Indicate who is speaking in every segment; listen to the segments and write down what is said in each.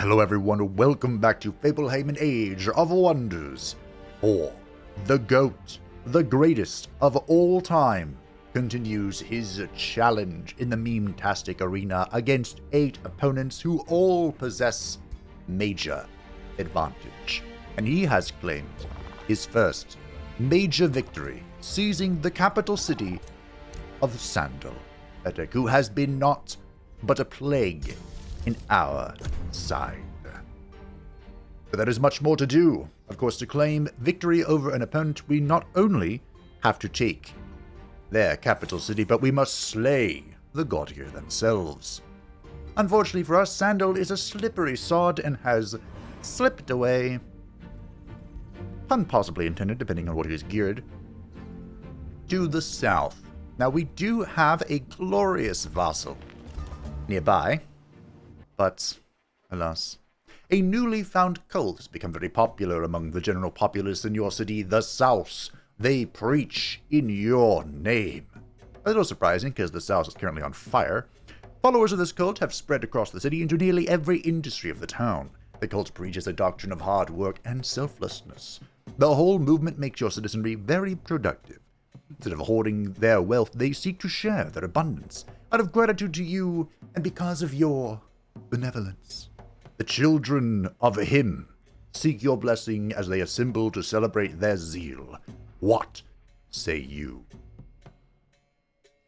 Speaker 1: Hello everyone, welcome back to Fablehaven Age of Wonders, or the GOAT, the greatest of all time, continues his challenge in the meme-tastic arena against 8 opponents who all possess major advantage. And he has claimed his first major victory, seizing the capital city of Sandal, who has been naught but a plague in our side. But there is much more to do. Of course, to claim victory over an opponent, we not only have to take their capital city, but we must slay the Gaudier themselves. Unfortunately for us, Sandal is a slippery sod and has slipped away, pun possibly intended depending on what he is geared, to the south. Now we do have a glorious vassal nearby, but alas, a newly found cult has become very popular among the general populace in your city, the South. They preach in your name. A little surprising, because the South is currently on fire. Followers of this cult have spread across the city into nearly every industry of the town. The cult preaches a doctrine of hard work and selflessness. The whole movement makes your citizenry very productive. Instead of hoarding their wealth, they seek to share their abundance, out of gratitude to you and because of your benevolence. The children of him seek your blessing as they assemble to celebrate their zeal. What say you?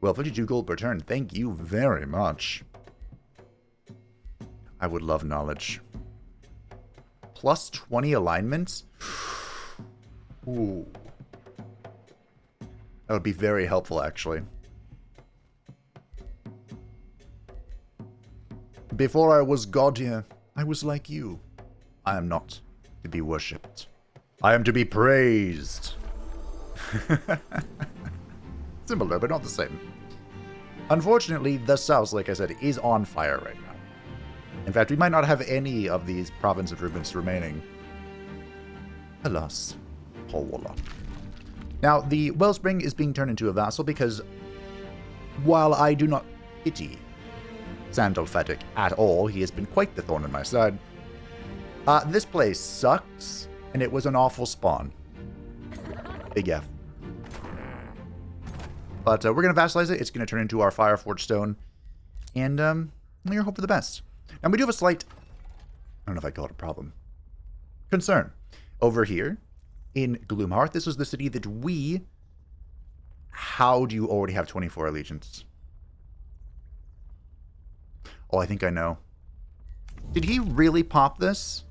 Speaker 1: Well, 52 gold per turn. Thank you very much. I would love knowledge. Plus 20 alignments? Ooh. That would be very helpful, actually. Before I was Gaudier, I was like you. I am not to be worshipped. I am to be praised. Similar, but not the same. Unfortunately, the South, like I said, is on fire right now. In fact, we might not have any of these province improvements remaining. Alas, poor Warlock. Now, the Wellspring is being turned into a vassal because, while I do not pity Sandal Fetick at all, he has been quite the thorn in my side. This place sucks, and it was an awful spawn. Big F. But we're going to vassalize it. It's going to turn into our Fireforged Stone. And we're hope for the best. Now, we do have a slight, I don't know if I call it a problem, concern. Over here in Gloomhearth, this is the city that we... How do you already have 24 allegiance? Oh, I think I know. Did he really pop this?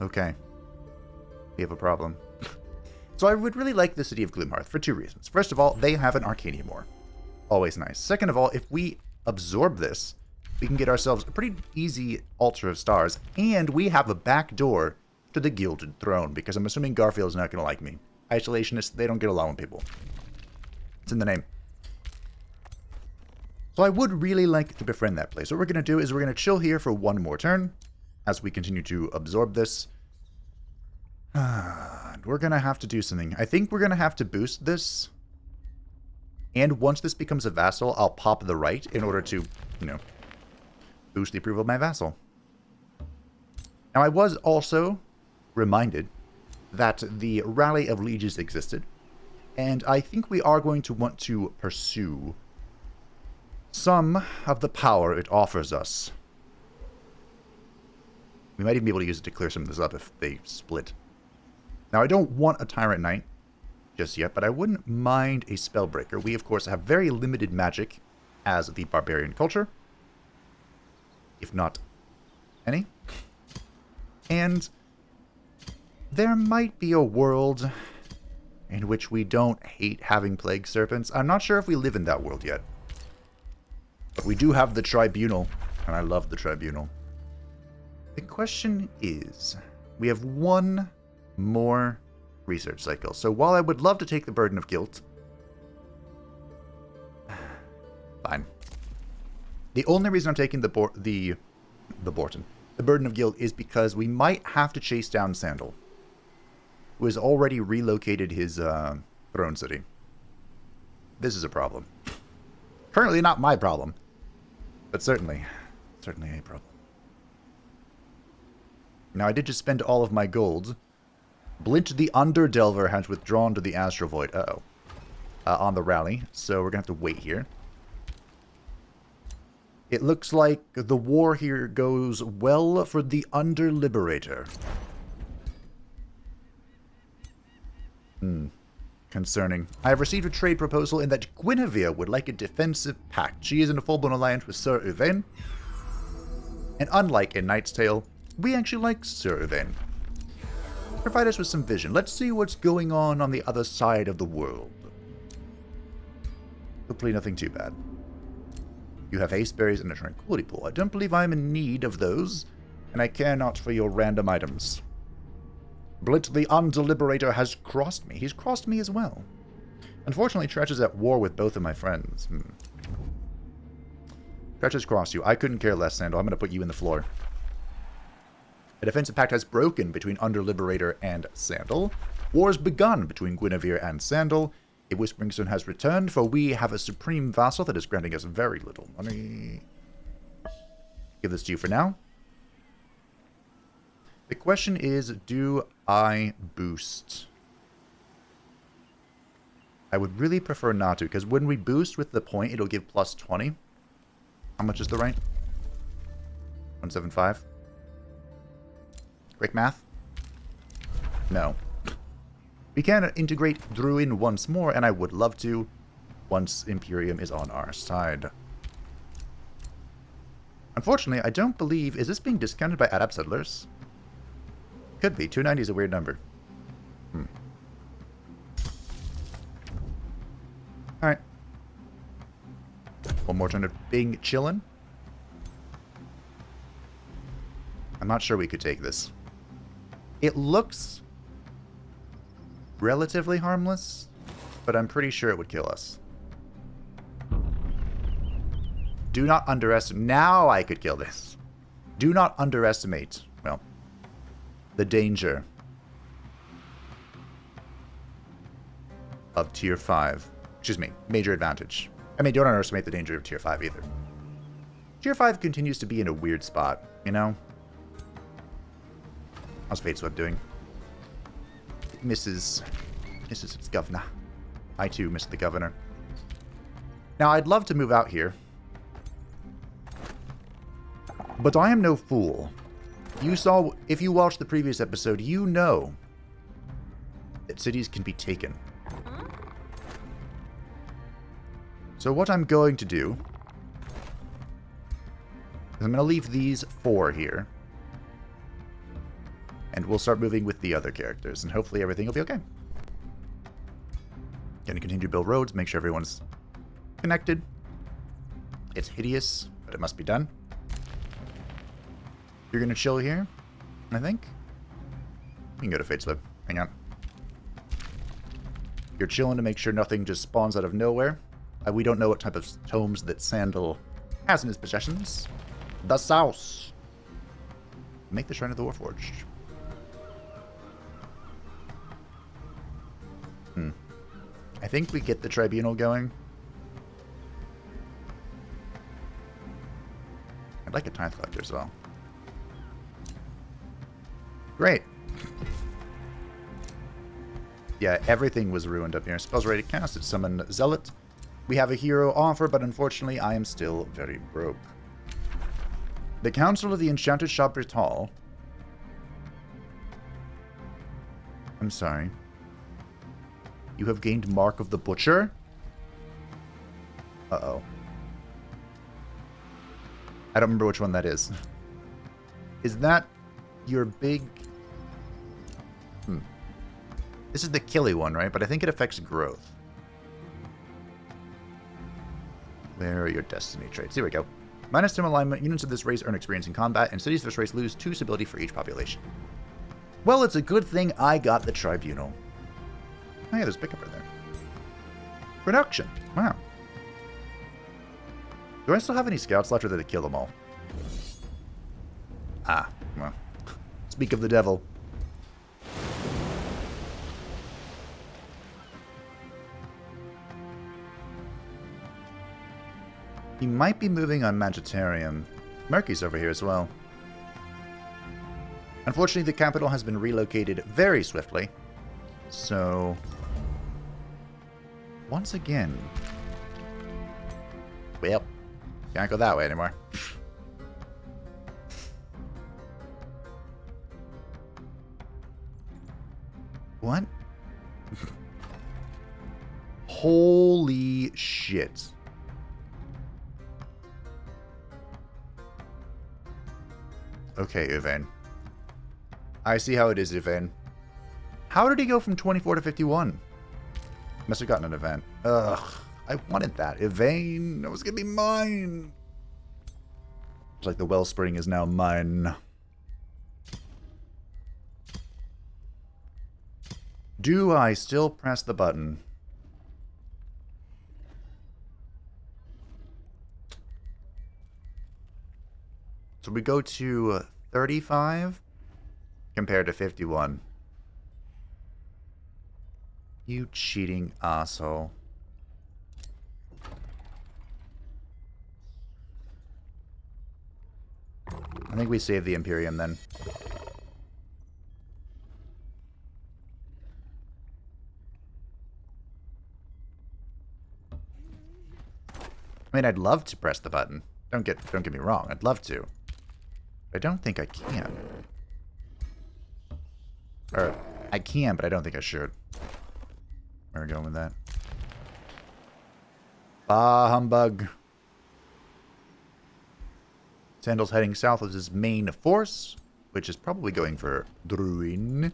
Speaker 1: Okay. We have a problem. So I would really like the city of Gloomhearth for 2 reasons. First of all, they have an Arcanium ore. Always nice. Second of all, if we absorb this, we can get ourselves a pretty easy Altar of Stars, and we have a back door to the Gilded Throne, because I'm assuming Garfield's not going to like me. Isolationists, they don't get along with people. It's in the name. So I would really like to befriend that place. What we're going to do is we're going to chill here for 1 more turn as we continue to absorb this. And we're going to have to do something. I think we're going to have to boost this. And once this becomes a vassal, I'll pop the right in order to, boost the approval of my vassal. Now, I was also reminded that the Rally of Lieges existed, and I think we are going to want to pursue some of the power it offers us. We might even be able to use it to clear some of this up if they split. Now, I don't want a Tyrant Knight just yet, but I wouldn't mind a Spellbreaker. We, of course, have very limited magic as the Barbarian culture, if not any. And there might be a world in which we don't hate having Plague Serpents. I'm not sure if we live in that world yet. But we do have the Tribunal, and I love the Tribunal. The question is, we have 1 more research cycle. So while I would love to take the Burden of Guilt, fine. The only reason I'm taking the Burden of Guilt is because we might have to chase down Sandal, who has already relocated his throne city. this is a problem. Currently not my problem, but certainly a problem. Now, I did just spend all of my gold. Blint the Underdelver has withdrawn to the Astral Void. On the rally, so we're going to have to wait here. It looks like the war here goes well for the Underliberator. Concerning. I have received a trade proposal in that Gwynavere would like a defensive pact. She is in a full-blown alliance with Sir Uven. And unlike in Knight's Tale, we actually like Sir Uven. Provide us with some vision. Let's see what's going on the other side of the world. Hopefully nothing too bad. You have haste berries and a tranquility pool. I don't believe I am in need of those, and I care not for your random items. Blint the Undeliberator has crossed me. He's crossed me as well. Unfortunately, Tretch is at war with both of my friends. Tretch has crossed you. I couldn't care less, Sandal. I'm going to put you in the floor. A defensive pact has broken between Underliberator and Sandal. War has begun between Gwynavere and Sandal. A Whispering Stone has returned, for we have a supreme vassal that is granting us very little money. Give this to you for now. The question is, do I boost? I would really prefer not to, because when we boost with the point, it'll give plus 20. How much is the rank? 175. Quick math? No. We can integrate Druin once more, and I would love to, once Imperium is on our side. Unfortunately, I don't believe... Is this being discounted by Adept Settlers? Could be. 290 is a weird number. Alright. One more turn of being chillin'. I'm not sure we could take this. It looks relatively harmless, but I'm pretty sure it would kill us. Do not underestimate... Now I could kill this. Do not underestimate, well, the danger of Tier 5. Excuse me, major advantage. I mean, don't underestimate the danger of Tier 5 either. Tier 5 continues to be in a weird spot, you know? How's Fate Swept doing? It misses its governor. I too missed the governor. Now, I'd love to move out here. But I am no fool. You saw, if you watched the previous episode, you know that cities can be taken. So what I'm going to do is I'm going to leave these 4 here. And we'll start moving with the other characters, and hopefully everything will be okay. Gonna continue to build roads, make sure everyone's connected. It's hideous, but it must be done. You're gonna chill here, I think. You can go to Fate Slip. Hang on. You're chilling to make sure nothing just spawns out of nowhere. We don't know what type of tomes that Sandal has in his possessions. The Souse. Make the Shrine of the Warforged. I think we get the Tribunal going. I'd like a Tithe Collector as well. Great. Yeah, everything was ruined up here. Spells ready to cast. It summoned Zealot. We have a hero offer, but unfortunately I am still very broke. The Council of the Enchanted Chabrital. I'm sorry. You have gained Mark of the Butcher? Uh-oh. I don't remember which one that is. Is that your big... This is the killy one, right? But I think it affects growth. Where are your destiny traits? Here we go. Minus 10 alignment. Units of this race earn experience in combat, and cities of this race lose 2 stability for each population. Well, it's a good thing I got the Tribunal. Oh yeah, there's a pickup right there. Production. Wow. Do I still have any scouts left, or did they kill them all? Ah, well. Speak of the devil. He might be moving on Maggitarium. Murky's over here as well. Unfortunately, the capital has been relocated very swiftly. So, once again, well, can't go that way anymore. What? Holy shit. Okay, Uvain. I see how it is, Uvain. How did he go from 24 to 51? Must have gotten an event. Ugh. I wanted that. Uvain, that was gonna be mine. It's like the wellspring is now mine. Do I still press the button? So we go to 35 compared to 51. You cheating asshole. I think we save the Imperium then. I mean, I'd love to press the button. Don't get me wrong. I'd love to. I don't think I can. Or, I can, but I don't think I should. Where are we going with that? Bah, humbug. Sandal's heading south with his main force, which is probably going for Druin,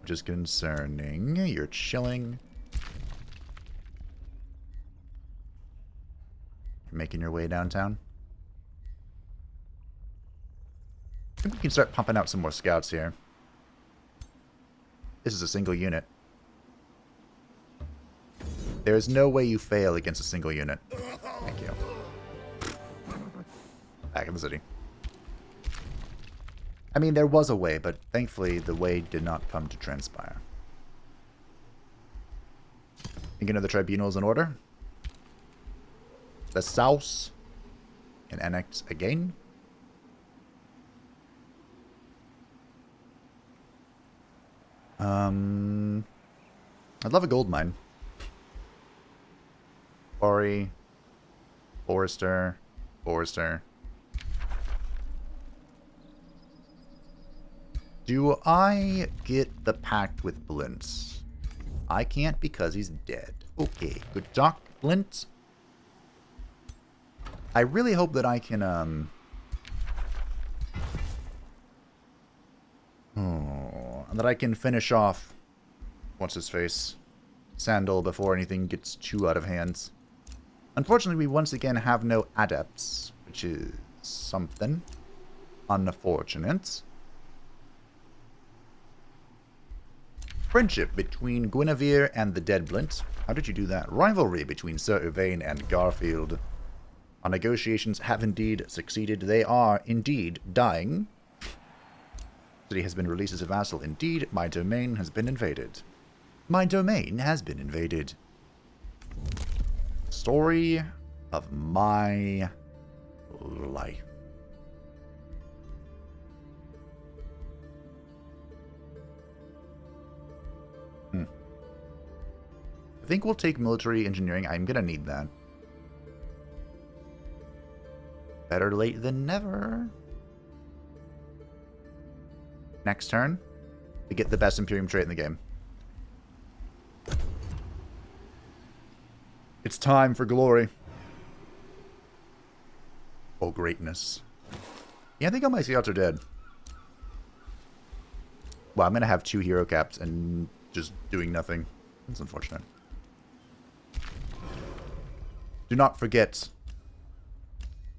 Speaker 1: which is concerning. You're chilling. You're making your way downtown. I think we can start pumping out some more scouts here. This is a single unit. There is no way you fail against a single unit. Thank you. Back in the city. I mean, there was a way, but thankfully the way did not come to transpire. Think another tribunal is in order. The South can annex again. I'd love a gold mine. Quarry. Forester. Forester. Do I get the pact with Blintz? I can't because he's dead. Okay, good talk, Blintz. I really hope that I can, that I can finish off, what's his face, Sandal before anything gets too out of hand. Unfortunately, we once again have no adepts, which is something unfortunate. Friendship between Gwynavere and the Dead Blint. How did you do that? Rivalry between Sir Uvain and Garfield. Our negotiations have indeed succeeded. They are indeed dying. City has been released as a vassal. Indeed, my domain has been invaded. My domain has been invaded. Story of my life. I think we'll take military engineering. I'm gonna need that. Better late than never. Next turn, we get the best Imperium trait in the game. It's time for glory. Or greatness. Yeah, I think all my scouts are dead. Well, I'm going to have 2 hero caps and just doing nothing. That's unfortunate. Do not forget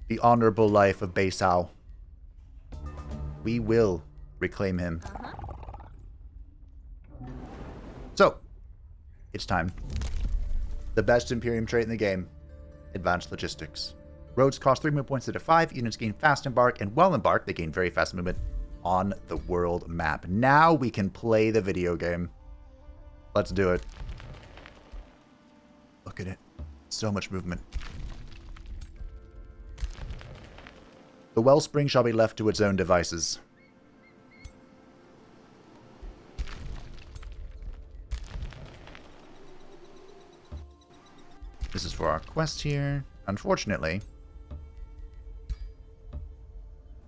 Speaker 1: the honorable life of Baisao. We will reclaim him. So, it's time. The best Imperium trait in the game. Advanced Logistics. Roads cost 3 movement points instead of 5. Units gain fast embark, and while embark, they gain very fast movement on the world map. Now we can play the video game. Let's do it. Look at it. So much movement. The wellspring shall be left to its own devices. This is for our quest here. Unfortunately,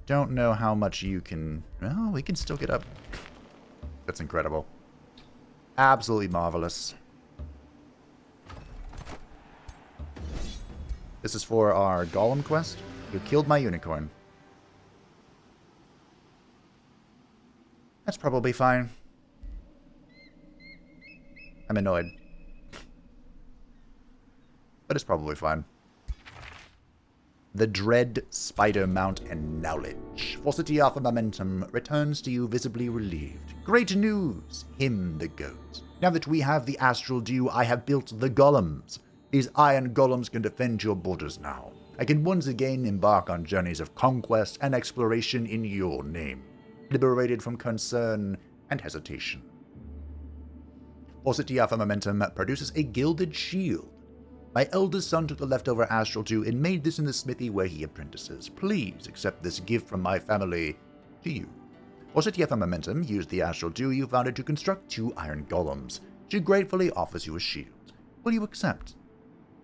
Speaker 1: don't know how much you can... Oh, we can still get up. That's incredible. Absolutely marvelous. This is for our golem quest. You killed my unicorn. That's probably fine. I'm annoyed. But it's probably fine. The dread spider mount and knowledge. Falsity Alpha Momentum returns to you visibly relieved. Great news! Him the goat. Now that we have the Astral Dew, I have built the golems. These iron golems can defend your borders now. I can once again embark on journeys of conquest and exploration in your name, liberated from concern and hesitation. Falsity Alpha Momentum produces a gilded shield. My eldest son took the leftover Astral Dew and made this in the smithy where he apprentices. Please accept this gift from my family to you. Falsity Alpha Momentum used the Astral Dew you founded to construct 2 iron golems. She gratefully offers you a shield. Will you accept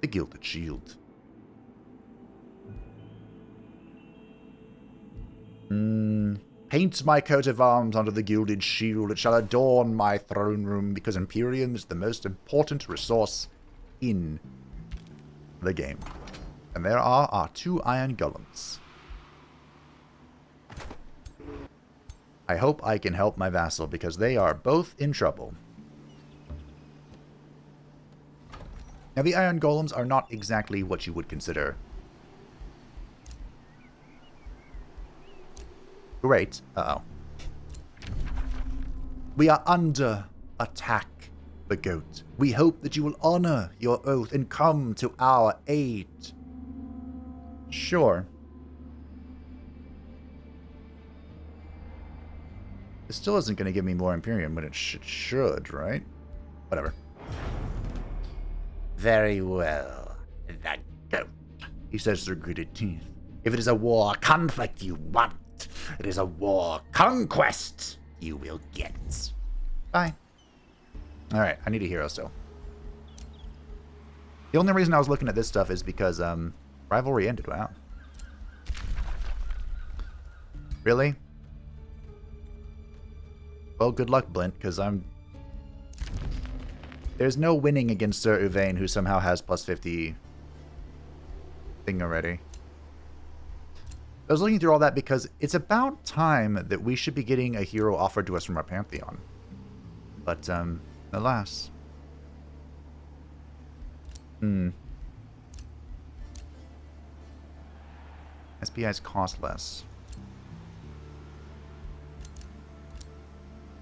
Speaker 1: the gilded shield? Paint my coat of arms onto the gilded shield. It shall adorn my throne room, because Imperium is the most important resource in the game. And there are our 2 iron golems. I hope I can help my vassal, because they are both in trouble. Now, the iron golems are not exactly what you would consider great. Uh-oh. We are under attack, the goat. We hope that you will honor your oath and come to our aid. Sure. This still isn't going to give me more Imperium, but it should, right? Whatever. Very well. That goat, he says through gritted teeth. If it is a war conflict you want, it is a war conquest you will get. Bye. Alright, I need a hero still. The only reason I was looking at this stuff is because, rivalry ended. Wow. Really? Well, good luck, Blint, because there's no winning against Sir Uvain, who somehow has plus 50 thing already. I was looking through all that because it's about time that we should be getting a hero offered to us from our Pantheon. But, alas. SPIs cost less.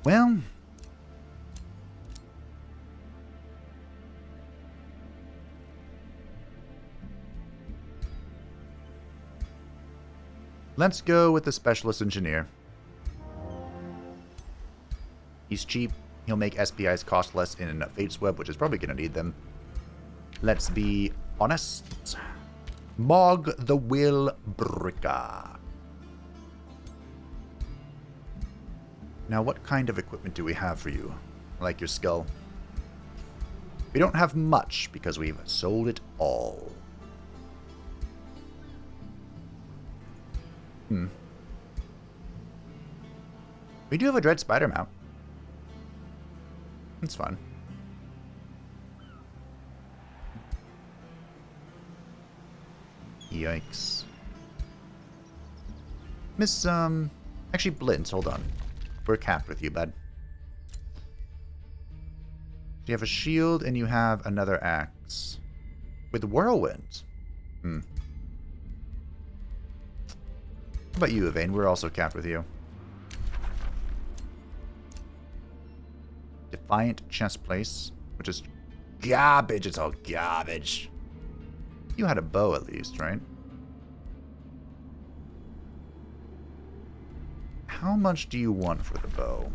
Speaker 1: Well, let's go with the Specialist Engineer. He's cheap. He'll make SPIs cost less in Fate's Web, which is probably going to need them. Let's be honest. Mog the Will Bricker. Now, what kind of equipment do we have for you? I like your skull. We don't have much because we've sold it all. We do have a Dread Spider mount. It's fun. Yikes. Miss, actually, Blint, hold on. We're capped with you, bud. You have a shield and you have another axe. With Whirlwind. How about you, Yvain? We're also capped with you. Defiant Chestplace, which is garbage. It's all garbage. You had a bow at least, right? How much do you want for the bow?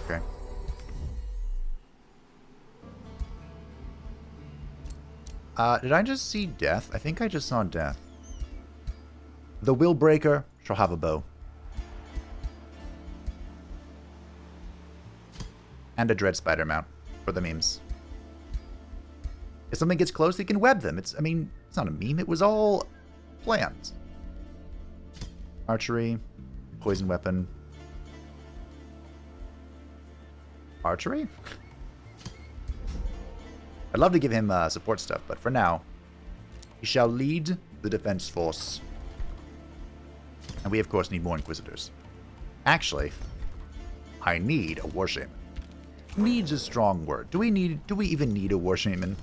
Speaker 1: Okay. Did I just see death? I think I just saw death. The Willbreaker shall have a bow. And a Dread Spider mount for the memes. If something gets close, they can web them. It's not a meme. It was all planned. Archery. Poison weapon. Archery? I'd love to give him support stuff, but for now, he shall lead the defense force. And we, of course, need more Inquisitors. Actually, I need a War Shaman. Needs a strong word. Do we even need a War Shaman?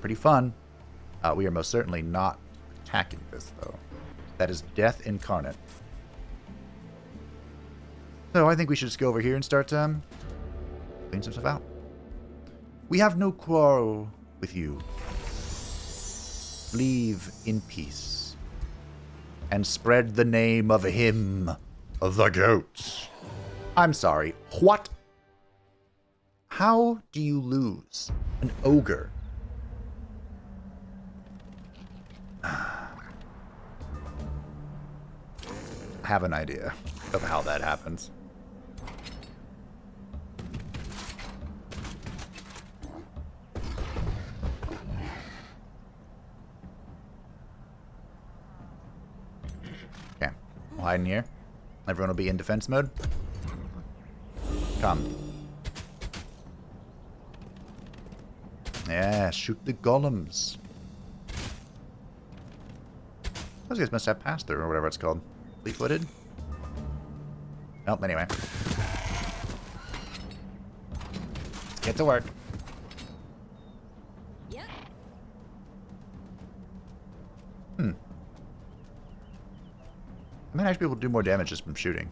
Speaker 1: Pretty fun. We are most certainly not attacking this, though. That is death incarnate. So I think we should just go over here and start cleaning some stuff out. We have no quarrel with you. Leave in peace. And spread the name of him, the goat. I'm sorry, what? How do you lose an ogre? I have an idea of how that happens. Okay, we'll hide in here. Everyone will be in defense mode. Come. Yeah, shoot the golems. Those guys must have passed through, or whatever it's called. Fleet-footed? Nope, anyway. Let's get to work. Yep. I might actually be able to do more damage just from shooting.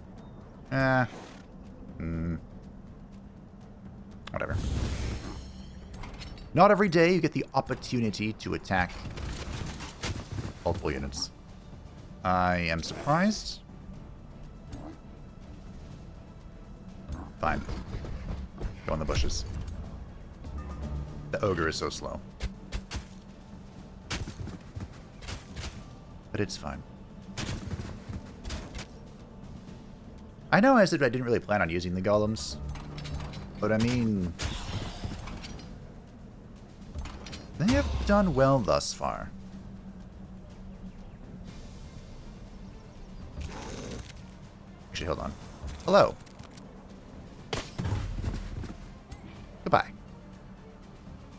Speaker 1: Whatever. Not every day you get the opportunity to attack multiple units. I am surprised. Fine. Go in the bushes. The ogre is so slow. But it's fine. I know I said I didn't really plan on using the golems. But I mean... they have done well thus far. Actually, hold on. Hello. Goodbye.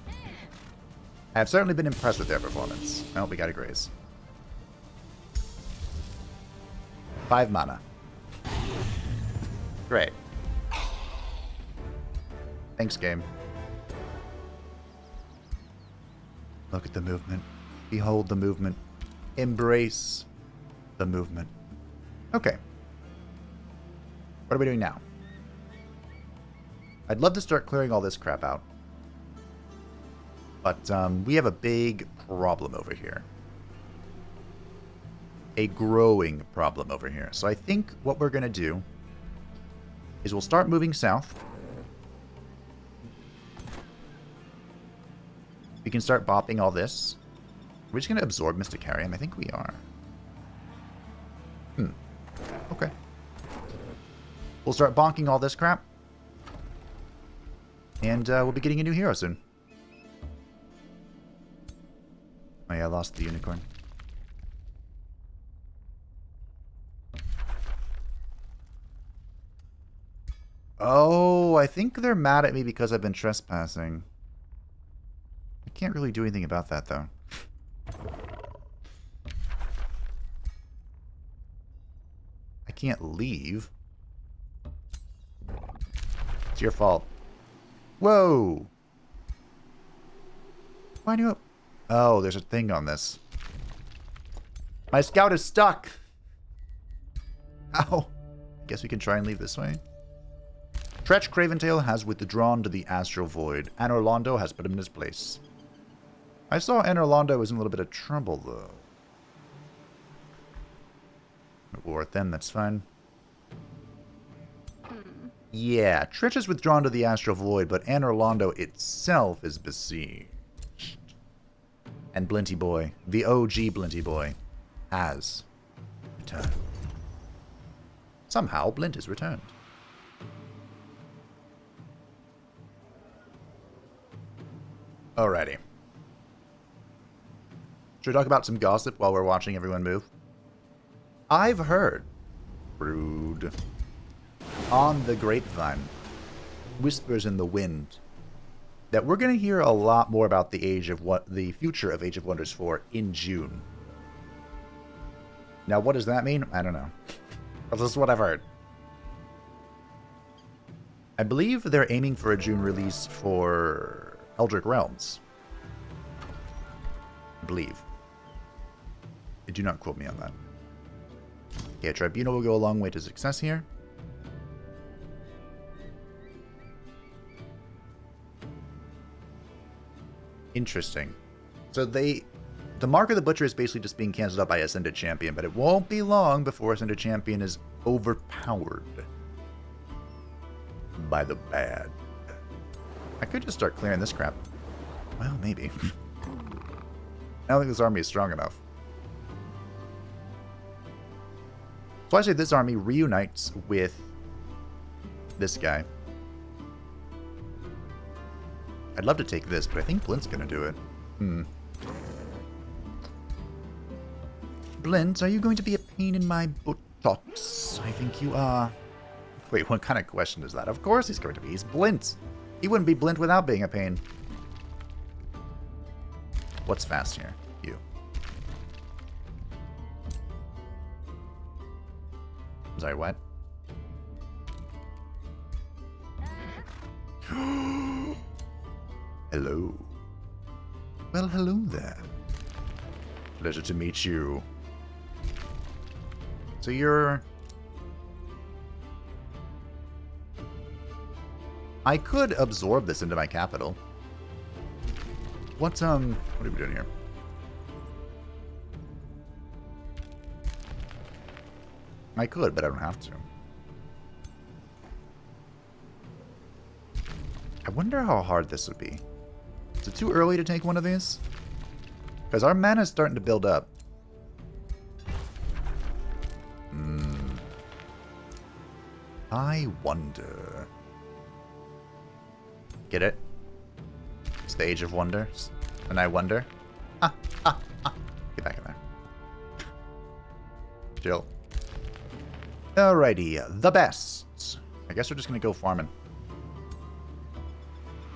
Speaker 1: I have certainly been impressed with their performance. Oh, we got a graze. 5 mana. Great. Thanks, game. Look at the movement. Behold the movement. Embrace the movement. Okay. What are we doing now? I'd love to start clearing all this crap out. But we have a big problem over here. A growing problem over here. So I think what we're going to do is we'll start moving south. We can start bopping all this. We're just going to absorb Mysticarium. I think we are. Okay. We'll start bonking all this crap. And we'll be getting a new hero soon. Oh yeah, I lost the unicorn. Oh, I think they're mad at me because I've been trespassing. I can't really do anything about that, though. I can't leave. It's your fault. Whoa! Why do you... Oh, there's a thing on this. My scout is stuck! Ow! I guess we can try and leave this way. Tretch Craventail has withdrawn to the Astral Void, and Orlando has put him in his place. I saw Orlando was in a little bit of trouble, though. War at them, that's fine. Yeah, Trish is withdrawn to the Astral Void, but Anorlando itself is besieged. And Blinty Boy, the OG Blinty Boy, has returned. Somehow, Blint has returned. Alrighty. Should we talk about some gossip while we're watching everyone move? I've heard, rude, on the grapevine, whispers in the wind, that we're going to hear a lot more about the future of Age of Wonders 4 in June. Now, what does that mean? I don't know. This is what I've heard. I believe they're aiming for a June release for Eldritch Realms. I believe. Do not quote me on that. Okay, Tribunal will go a long way to success here. Interesting. So the Mark of the Butcher is basically just being cancelled out by Ascended Champion, but it won't be long before Ascended Champion is overpowered by the bad. I could just start clearing this crap. Well, maybe. I don't think this army is strong enough. So I say this army reunites with this guy. I'd love to take this, but I think Blint's gonna do it. Blint, are you going to be a pain in my buttocks? I think you are. Wait, what kind of question is that? Of course he's going to be. He's Blint. He wouldn't be Blint without being a pain. What's fast here? You. I'm sorry, what? Hello. Well, hello there. Pleasure to meet you. So you're... I could absorb this into my capital. What are we doing here? I could, but I don't have to. I wonder how hard this would be. Is it too early to take one of these? Because our mana is starting to build up. I wonder. Get it? It's the Age of Wonders. And I wonder. Get back in there. Chill. Alrighty, the best. I guess we're just going to go farming.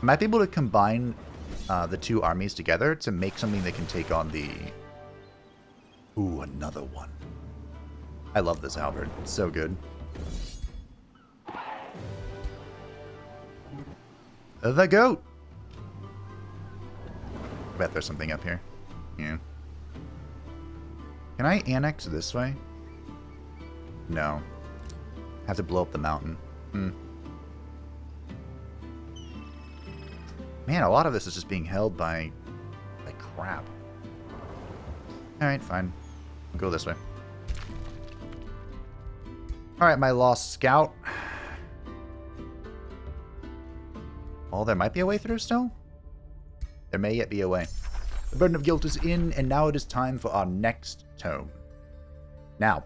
Speaker 1: I might be able to combine the two armies together to make something that can take on the... Ooh, another one. I love this halberd. It's so good. The goat! I bet there's something up here. Yeah. Can I annex this way? No. Have to blow up the mountain. Man, a lot of this is just being held by crap. Alright, fine. I'll go this way. Alright, my lost scout. Oh, there might be a way through still? There may yet be a way. The burden of guilt is in, and now it is time for our next tome. Now,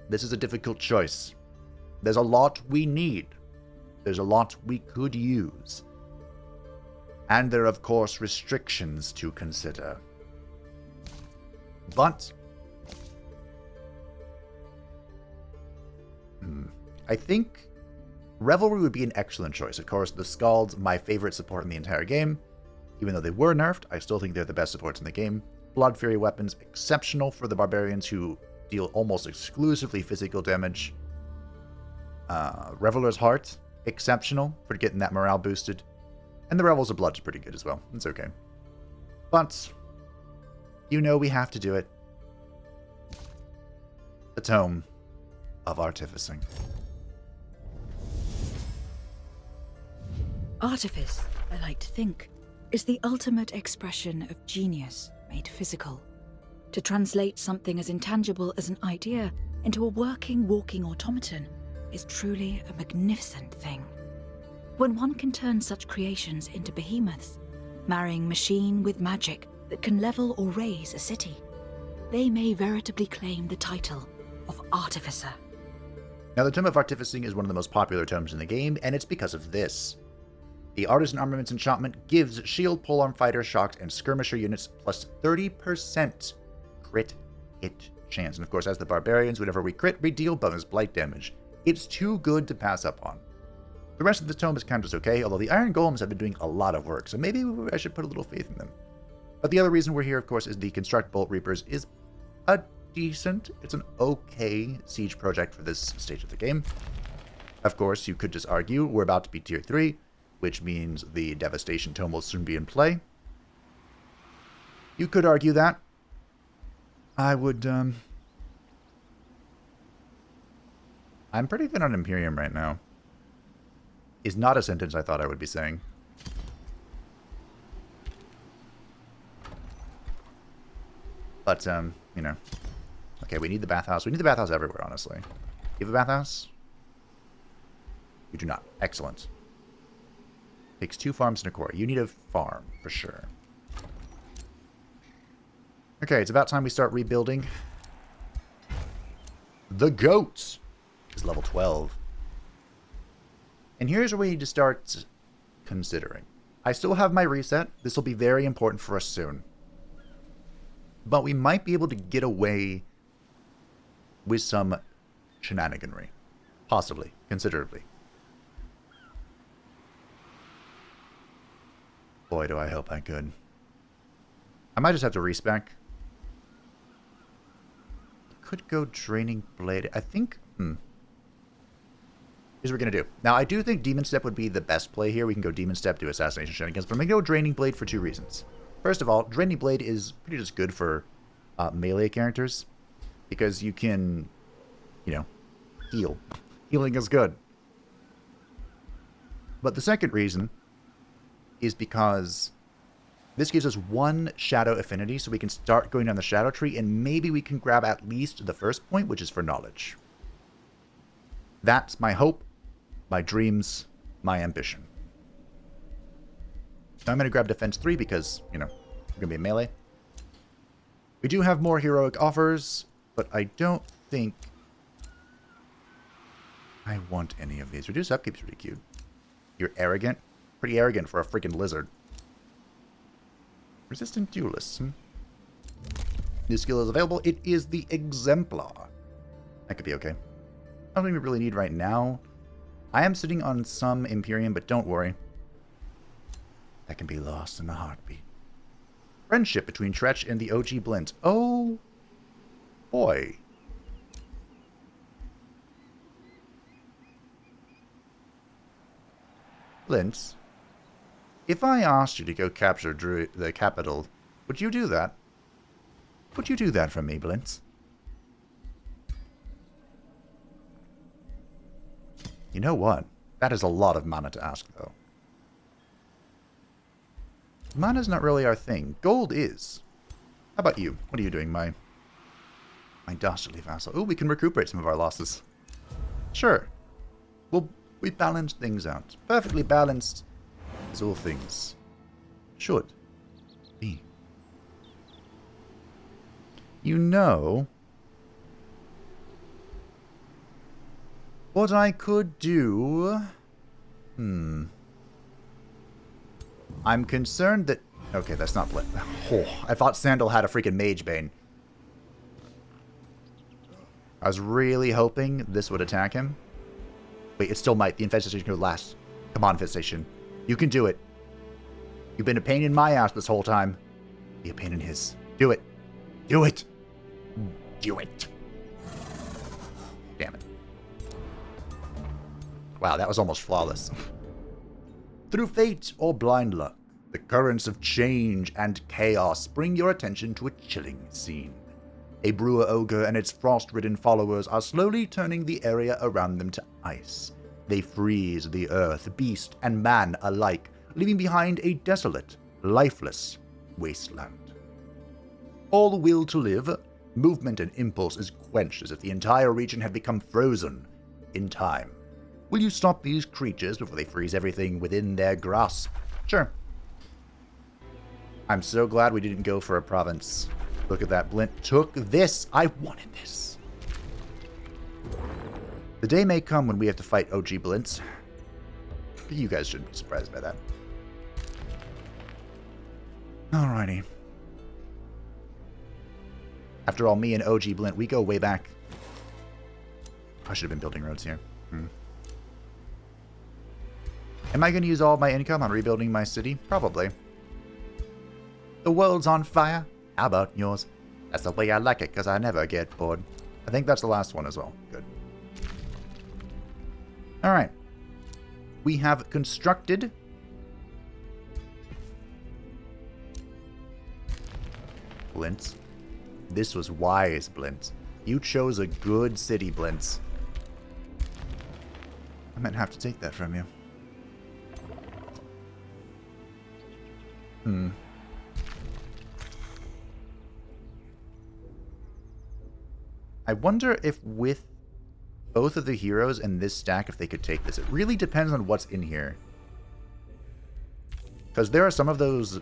Speaker 1: this is a difficult choice. There's a lot we need. There's a lot we could use. And there are, of course, restrictions to consider. But I think Revelry would be an excellent choice. Of course, the Scalds, my favorite support in the entire game. Even though they were nerfed, I still think they're the best supports in the game. Blood Fury weapons, exceptional for the barbarians who deal almost exclusively physical damage. Reveler's Heart, exceptional for getting that morale boosted. And the Revels of Blood's pretty good as well. It's okay. But, you know we have to do it. The Tome of Artificing.
Speaker 2: Artifice, I like to think, is the ultimate expression of genius made physical. To translate something as intangible as an idea into a working, walking automaton is truly a magnificent thing. When one can turn such creations into behemoths, marrying machine with magic that can level or raise a city, they may veritably claim the title of Artificer.
Speaker 1: Now, the Tome of Artificing is one of the most popular tomes in the game, and it's because of this. The Artisan Armaments enchantment gives shield, polearm fighter, shocked, and skirmisher units plus 30% crit hit chance. And of course, as the Barbarians, whenever we crit, we deal bonus blight damage. It's too good to pass up on. The rest of the tome is kind of just okay, although the Iron Golems have been doing a lot of work, so maybe I should put a little faith in them. But the other reason we're here, of course, is the Construct Bolt Reapers is a decent, it's an okay siege project for this stage of the game. Of course, you could just argue we're about to be tier 3, which means the Devastation Tome will soon be in play. You could argue that. I would, I'm pretty good on Imperium right now. Is not a sentence I thought I would be saying. But, you know. Okay, we need the bathhouse. We need the bathhouse everywhere, honestly. You have a bathhouse? You do not. Excellent. Takes 2 farms and a core. You need a farm, for sure. Okay, it's about time we start rebuilding. The goat is level 12. And here's where we need to start considering. I still have my reset. This will be very important for us soon. But we might be able to get away with some shenaniganry. Possibly. Considerably. Boy, do I hope I could. I might just have to respec. Could go Draining Blade. I think... Here's what we're going to do. Now, I do think Demon Step would be the best play here. We can go Demon Step, do Assassination Shenanigans, but I'm going to go Draining Blade for 2 reasons. First of all, Draining Blade is pretty just good for melee characters, because you can, you know, heal. Healing is good. But the second reason is because this gives us 1 Shadow Affinity, so we can start going down the Shadow Tree, and maybe we can grab at least the first point, which is for Knowledge. That's my hope, my dreams, my ambition. Now I'm going to grab Defense 3 because, you know, we're going to be a melee. We do have more heroic offers, but I don't think I want any of these. Reduced upkeep is pretty cute. You're arrogant? Pretty arrogant for a freaking lizard. Resistant Duelists. New skill is available. It is the Exemplar. That could be okay. I don't think we really need right now. I am sitting on some Imperium, but don't worry. That can be lost in a heartbeat. Friendship between Tretch and the OG Blint. Oh, boy. Blint, if I asked you to go capture the capital, would you do that? Would you do that for me, Blint? You know what? That is a lot of mana to ask, though. Mana's not really our thing. Gold is. How about you? What are you doing, my dastardly vassal? Oh, we can recuperate some of our losses. Sure. We balance things out. Perfectly balanced as all things should be. You know... what I could do... I'm concerned that... okay, that's not... oh, I thought Sandal had a freaking Mage Bane. I was really hoping this would attack him. Wait, it still might. The infestation could last. Come on, infestation. You can do it. You've been a pain in my ass this whole time. Be a pain in his. Do it. Do it. Do it. Damn it. Wow, that was almost flawless. Through fate or blind luck, the currents of change and chaos bring your attention to a chilling scene. A brewer ogre and its frost-ridden followers are slowly turning the area around them to ice. They freeze the earth, beast, and man alike, leaving behind a desolate, lifeless wasteland. All will to live, movement and impulse is quenched as if the entire region had become frozen in time. Will you stop these creatures before they freeze everything within their grasp? Sure. I'm so glad we didn't go for a province. Look at that. Blint took this. I wanted this. The day may come when we have to fight OG Blints. You guys shouldn't be surprised by that. Alrighty. After all, me and OG Blint, we go way back. I should have been building roads here. Am I going to use all my income on rebuilding my city? Probably. The world's on fire. How about yours? That's the way I like it, because I never get bored. I think that's the last one as well. Good. Alright. We have constructed Blintz. This was wise, Blintz. You chose a good city, Blintz. I might have to take that from you. I wonder if with both of the heroes and this stack, if they could take this. It really depends on what's in here. Because there are some of those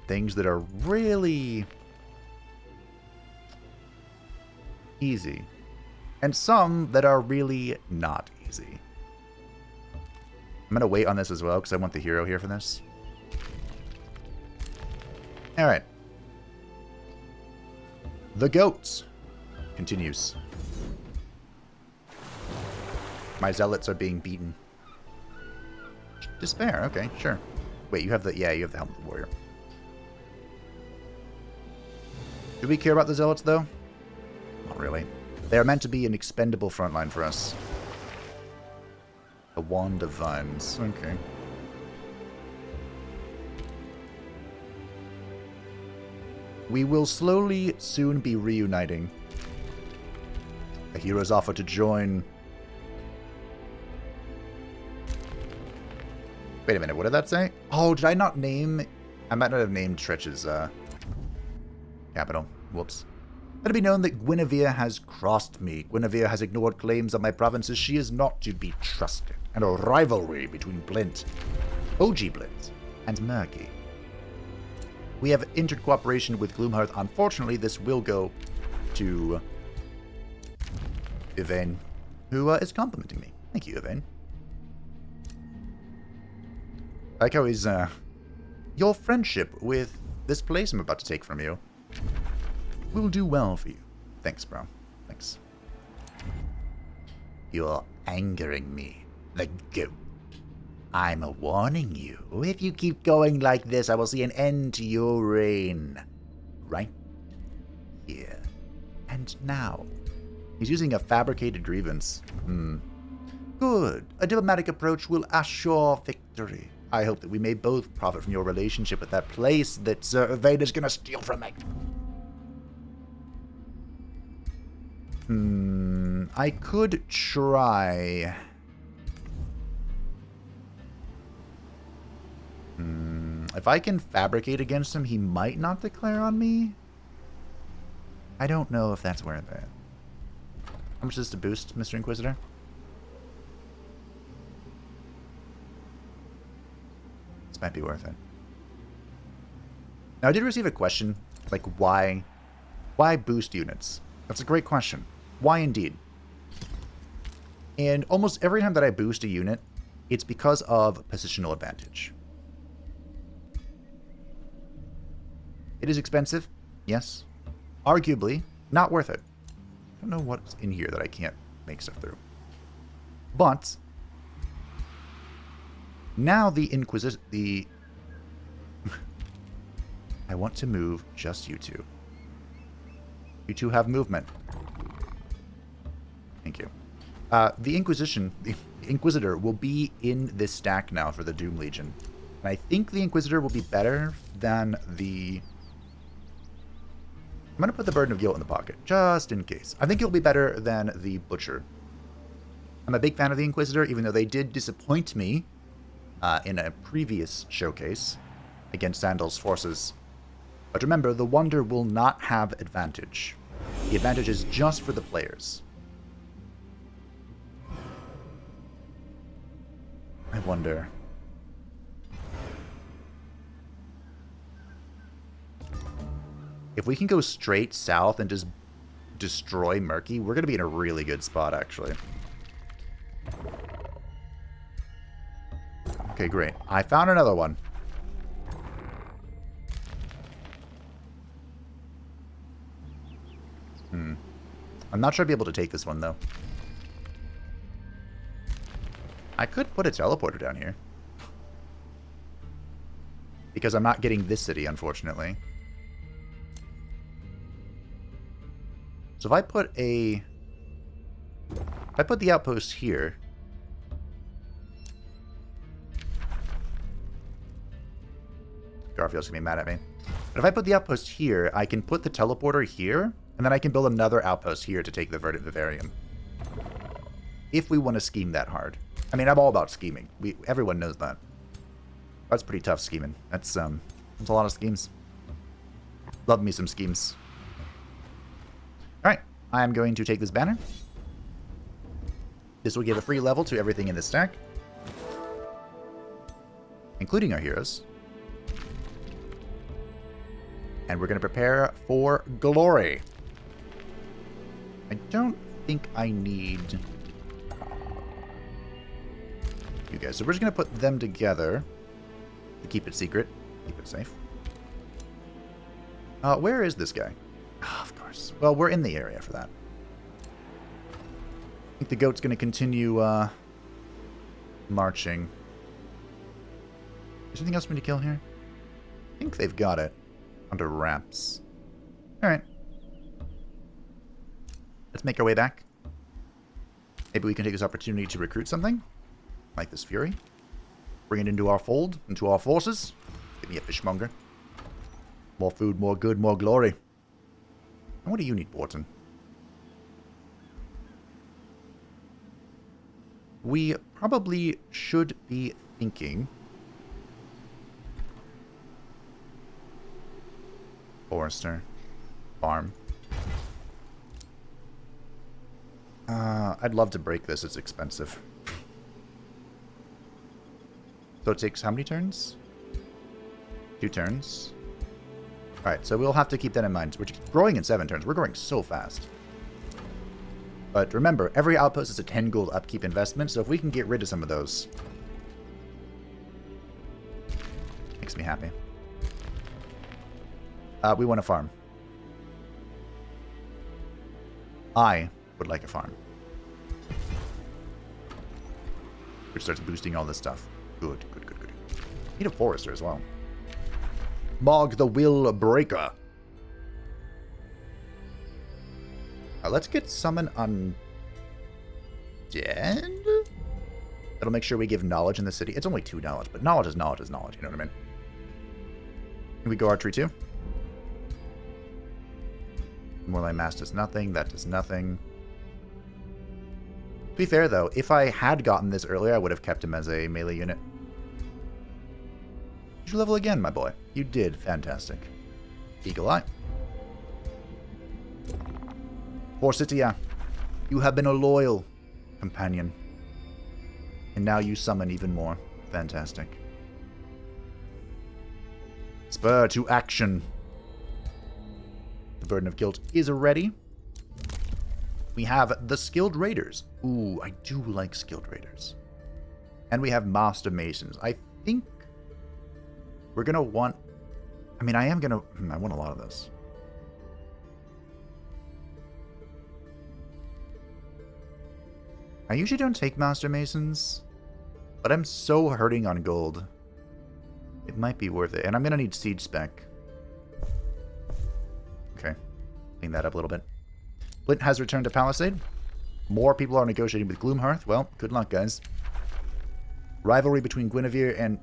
Speaker 1: things that are really easy. And some that are really not easy. I'm going to wait on this as well, because I want the hero here for this. Alright. The goats continues. My zealots are being beaten. Despair, okay, sure. Wait, you have the, yeah, you have the Helm of the Warrior. Do we care about the zealots, though? Not really. They are meant to be an expendable frontline for us. A Wand of Vines, okay. We will slowly soon be reuniting. The heroes offer to join. Wait a minute, what did that say? Oh, did I not name... I might not have named Tretch's capital. Whoops. Let it be known that Gwynavere has crossed me. Gwynavere has ignored claims on my provinces. She is not to be trusted. And a rivalry between Blint, OG Blint, and Murky. We have entered cooperation with Gloomhearth. Unfortunately, this will go to Yvain, who is complimenting me. Thank you, Yvain. I like how he's, your friendship with this place I'm about to take from you will do well for you. Thanks, bro. Thanks. You're angering me, the goat. I'm warning you. If you keep going like this, I will see an end to your reign. Right here. And now. He's using a fabricated grievance. Good. A diplomatic approach will assure victory. I hope that we may both profit from your relationship with that place that Sir Yvain is going to steal from me. I could try... If I can fabricate against him, he might not declare on me. I don't know if that's worth it. How much is this to boost, Mr. Inquisitor? This might be worth it. Now, I did receive a question, like, why boost units? That's a great question. Why indeed? And almost every time that I boost a unit, it's because of positional advantage. It is expensive, yes. Arguably, not worth it. I don't know what's in here that I can't make stuff through. But now the I want to move just you two. You two have movement. Thank you. The Inquisitor will be in this stack now for the Doom Legion. And I think the Inquisitor will be better than the... I'm going to put the Burden of Guilt in the pocket, just in case. I think it'll be better than the Butcher. I'm a big fan of the Inquisitor, even though they did disappoint me in a previous showcase against Sandal's forces. But remember, the Wonder will not have advantage. The advantage is just for the players. wonder. If we can go straight south and just destroy Murky, we're going to be in a really good spot, actually. Okay, great. I found another one. I'm not sure I'd be able to take this one, though. I could put a teleporter down here. Because I'm not getting this city, unfortunately. So if I put the outpost here. Garfield's gonna be mad at me. But if I put the outpost here, I can put the teleporter here, and then I can build another outpost here to take the Verdant Vivarium. If we want to scheme that hard. I mean, I'm all about scheming. Everyone knows that. That's pretty tough scheming. That's a lot of schemes. Love me some schemes. Alright, I'm going to take this banner. This will give a free level to everything in this stack. Including our heroes. And we're going to prepare for glory. I don't think I need you guys. So we're just going to put them together to keep it secret. Keep it safe. Where is this guy? Oh, of course. Well, we're in the area for that. I think the goat's going to continue marching. Is there anything else we need to kill here? I think they've got it under wraps. Alright. Let's make our way back. Maybe we can take this opportunity to recruit something. Like this Fury. Bring it into our fold, into our forces. Give me a fishmonger. More food, more good, more glory. And what do you need, Borton? We probably should be thinking... Forester. Farm. I'd love to break this. It's expensive. So it takes how many turns? 2 turns. Alright, so we'll have to keep that in mind. We're growing in 7 turns. We're growing so fast. But remember, every outpost is a 10 gold upkeep investment, so if we can get rid of some of those... Makes me happy. We want a farm. I would like a farm. Which starts boosting all this stuff. Good, good, good, good. Need a forester as well. Mog the Will Breaker. Let's get Summon Undead. That'll make sure we give knowledge in the city. It's only 2 knowledge, but knowledge is knowledge is knowledge. You know what I mean? Can we go archery too? Morlai Mass does nothing. That does nothing. To be fair, though, if I had gotten this earlier, I would have kept him as a melee unit. Did you level again, my boy? You did. Fantastic. Eagle Eye. Forsythia, you have been a loyal companion. And now you summon even more. Fantastic. Spur to action. The Burden of Guilt is ready. We have the Skilled Raiders. Ooh, I do like Skilled Raiders. And we have Master Masons. I think we're going to want... I mean, I want a lot of this. I usually don't take Master Masons, but I'm so hurting on gold. It might be worth it. And I'm going to need Siege Spec. Okay. Clean that up a little bit. Blint has returned to Palisade. More people are negotiating with Gloomhearth. Well, good luck, guys. Rivalry between Gwynavere and...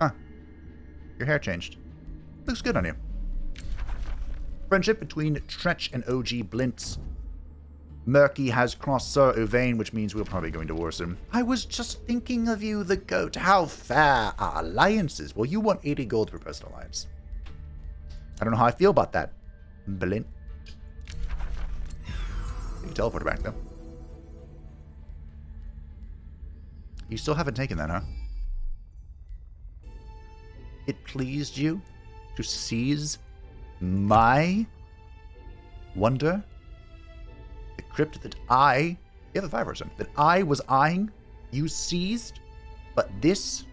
Speaker 1: Huh. Your hair changed. Looks good on you. Friendship between Tretch and OG Blints. Murky has crossed Sir Uvain, which means we're probably going to war soon. I was just thinking of you, the goat. How fair our alliances. Well, you want 80 gold for personal alliance. I don't know how I feel about that, Blint. You can teleport back, though. You still haven't taken that, huh? It pleased you to seize my wonder? The crypt that you have a 5%, that I was eyeing, you seized? But this,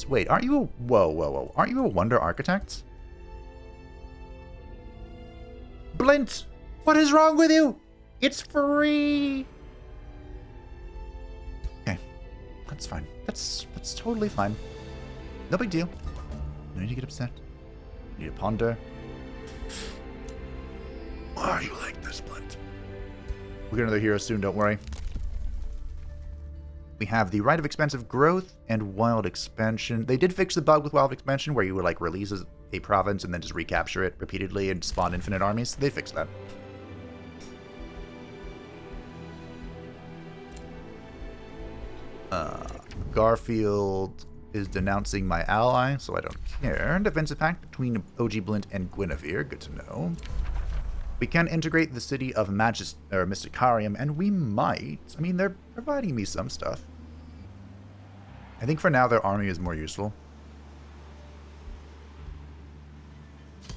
Speaker 1: wait, aren't you whoa. Aren't you a wonder architect? Blint, what is wrong with you? It's free. Okay, that's fine. That's totally fine. No big deal. No need to get upset. You need to ponder. Why are you like this, Blint? We'll get another hero soon, don't worry. We have the Rite of Expansive Growth and Wild Expansion. They did fix the bug with Wild Expansion where you would like release a province and then just recapture it repeatedly and spawn infinite armies. So they fixed that. Garfield is denouncing my ally, so I don't care. Defensive pact between OG Blint and Gwynavere. Good to know. We can integrate the city of Mysticarium, and we might. I mean, they're providing me some stuff. I think for now their army is more useful.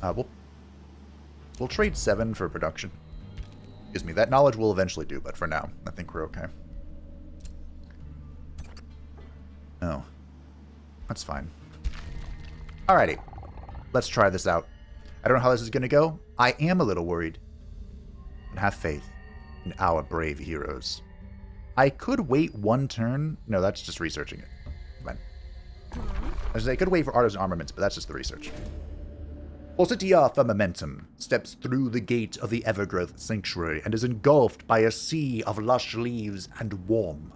Speaker 1: We'll trade 7 for production. Excuse me, that knowledge will eventually do, but for now, I think we're okay. Oh. That's fine. Alrighty. Let's try this out. I don't know how this is going to go. I am a little worried. But have faith in our brave heroes. I could wait one turn. No, that's just researching it. Fine. I could wait for Artisan Armaments, but that's just the research. Forsythia Firmamentum steps through the gate of the Evergrowth Sanctuary and is engulfed by a sea of lush leaves and warm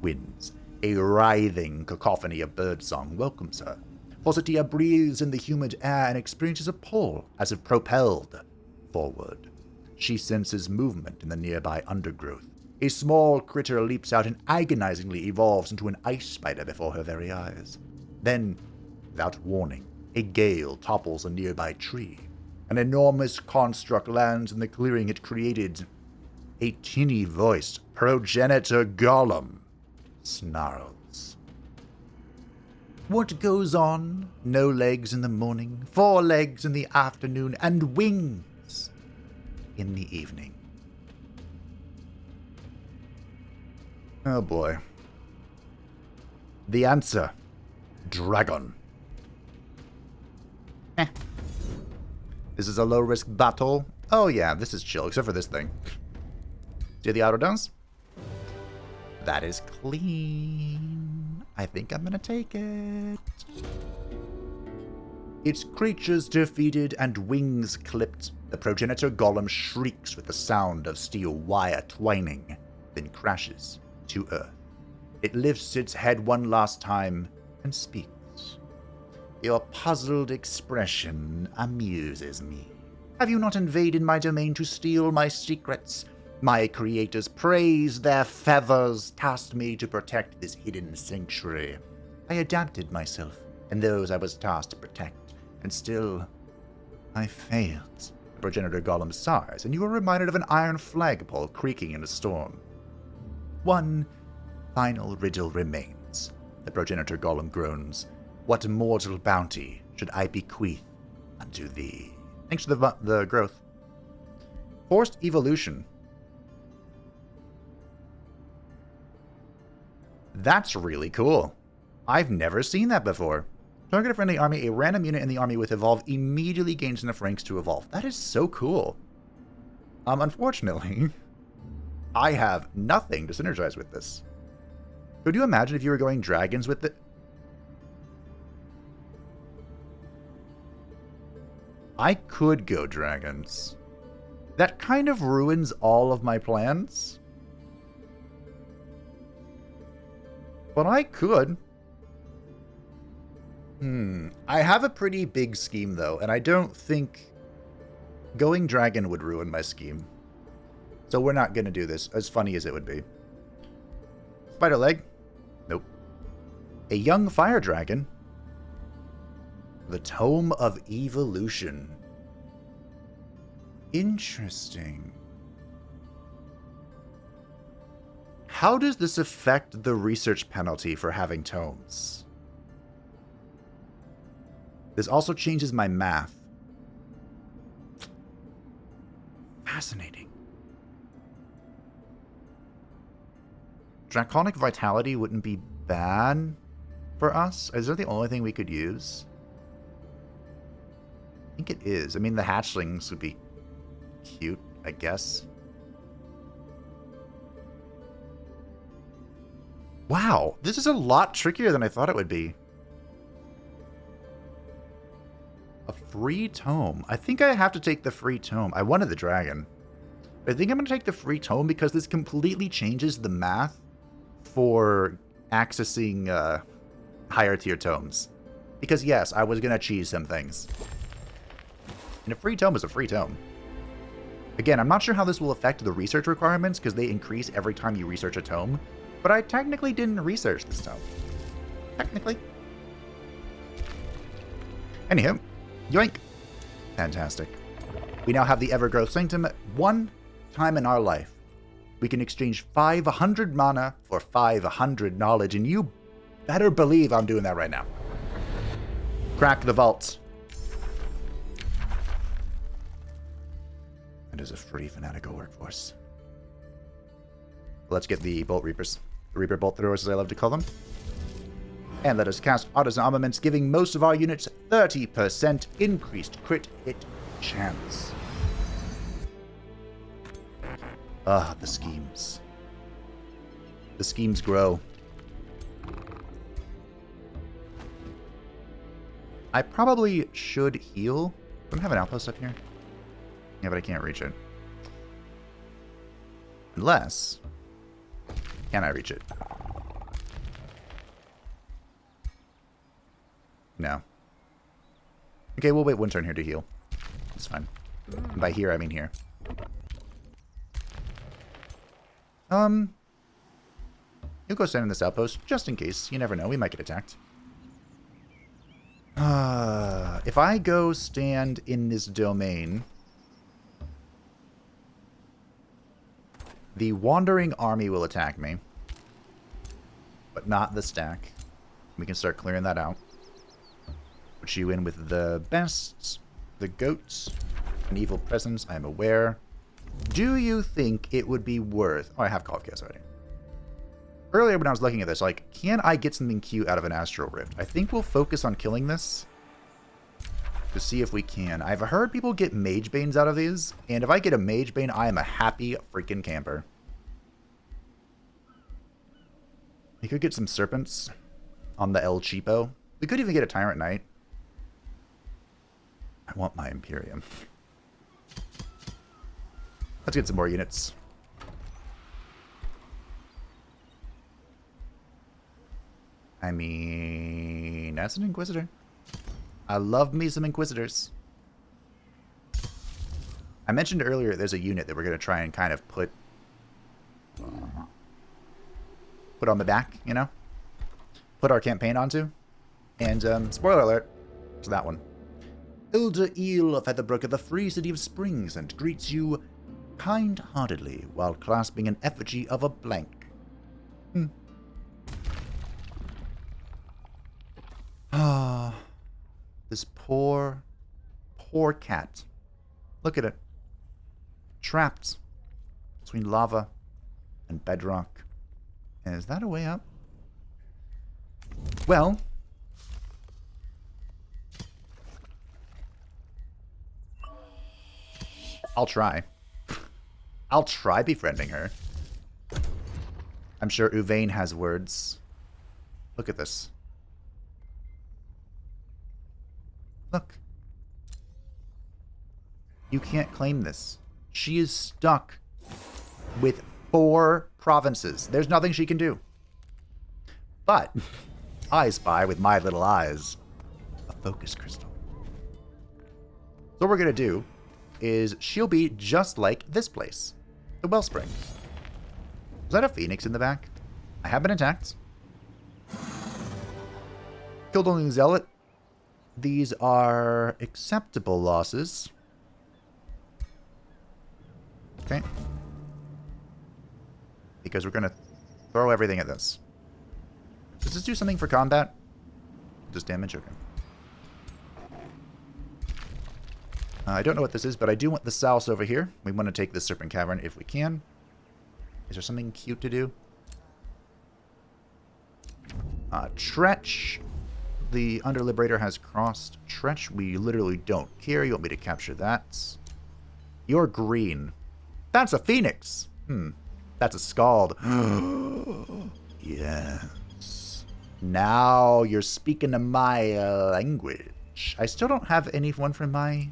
Speaker 1: winds. A writhing cacophony of birdsong welcomes her. Forsythia breathes in the humid air and experiences a pull as if propelled forward. She senses movement in the nearby undergrowth. A small critter leaps out and agonizingly evolves into an ice spider before her very eyes. Then, without warning, a gale topples a nearby tree. An enormous construct lands in the clearing it created. A tinny-voiced progenitor golem snarls. What goes on? No legs in the morning, 4 legs in the afternoon, and wings in the evening. Oh boy. The answer. Dragon. This is a low-risk battle. Oh yeah, this is chill, except for this thing. See the auto downs? That is clean. I think I'm gonna take it. Its creatures defeated and wings clipped, the progenitor golem shrieks with the sound of steel wire twining, then crashes to earth. It lifts its head one last time and speaks. Your puzzled expression amuses me. Have you not invaded my domain to steal my secrets? My creators praise their feathers, tasked me to protect this hidden sanctuary. I adapted myself and those I was tasked to protect, and still, I failed. The progenitor golem sighs, and you are reminded of an iron flagpole creaking in a storm. One final riddle remains. The progenitor golem groans. What mortal bounty should I bequeath unto thee? Thanks for the growth. Forced evolution. That's really cool. I've never seen that before. Target a friendly army, a random unit in the army with evolve immediately gains enough ranks to evolve. That is so cool. Unfortunately, I have nothing to synergize with this. Could you imagine if you were going dragons with it? I could go dragons. That kind of ruins all of my plans. But I could. I have a pretty big scheme, though, and I don't think going dragon would ruin my scheme. So we're not going to do this, as funny as it would be. Spider leg? Nope. A young fire dragon? The Tome of Evolution. Interesting. How does this affect the research penalty for having tomes? This also changes my math. Fascinating. Draconic Vitality wouldn't be bad for us. Is that the only thing we could use? I think it is. I mean, the hatchlings would be cute, I guess. Wow, this is a lot trickier than I thought it would be. A free tome. I think I have to take the free tome. I wanted the dragon. But I think I'm going to take the free tome because this completely changes the math for accessing higher tier tomes. Because yes, I was going to cheese some things. And a free tome is a free tome. Again, I'm not sure how this will affect the research requirements because they increase every time you research a tome. But I technically didn't research this tome. Technically. Anywho, yoink. Fantastic. We now have the Evergrowth Sanctum. One time in our life, we can exchange 500 mana for 500 knowledge, and you better believe I'm doing that right now. Crack the vaults. It is a free fanatical workforce. Let's get the Bolt Reapers. The Reaper Bolt Throwers, as I love to call them. And let us cast Artisan Armaments, giving most of our units 30% increased crit hit chance. Ah, the schemes. The schemes grow. I probably should heal. Don't have an outpost up here. Yeah, but I can't reach it. Unless... Can I reach it? No. Okay, we'll wait one turn here to heal. It's fine. And by here, I mean here. You'll go stand in this outpost, just in case. You never know, we might get attacked. If I go stand in this domain... The Wandering Army will attack me. But not the stack. We can start clearing that out. Put you in with the bests, the goats, an evil presence, I'm aware. Do you think it would be worth... Oh, I have Call of Chaos already. Earlier when I was looking at this, like, can I get something cute out of an Astral Rift? I think we'll focus on killing this. To see if we can. I've heard people get Mage Banes out of these, and if I get a Mage Bane, I am a happy freaking camper. We could get some Serpents on the El Cheapo. We could even get a Tyrant Knight. I want my Imperium. Let's get some more units. I mean, that's an Inquisitor. I love me some Inquisitors. I mentioned earlier there's a unit that we're going to try and kind of put on the back, you know? Put our campaign onto. And, spoiler alert to that one. Elder Eel of Featherbrook of the free city of Springs and greets you kind-heartedly while clasping an effigy of a blank. Ah, this poor, poor cat. Look at it. Trapped between lava and bedrock. And is that a way up? Well, I'll try. I'll try befriending her. I'm sure Uvain has words. Look at this. Look. You can't claim this. She is stuck with 4 provinces. There's nothing she can do. But I spy with my little eyes a focus crystal. So what we're going to do is she'll be just like this place. The Wellspring. Was that a phoenix in the back? I have been attacked. Killed only the zealot. These are acceptable losses. Okay. Because we're going to Throw everything at this. Does this do something for combat? Just damage? Okay. I don't know what this is, but I do want the souse over here. We want to take this Serpent Cavern if we can. Is there something cute to do? Tretch. The Under-Liberator has crossed. Tretch, we literally don't care. You want me to capture that? You're green. That's a phoenix. That's a scald. Yes. Now you're speaking to my language. I still don't have anyone from my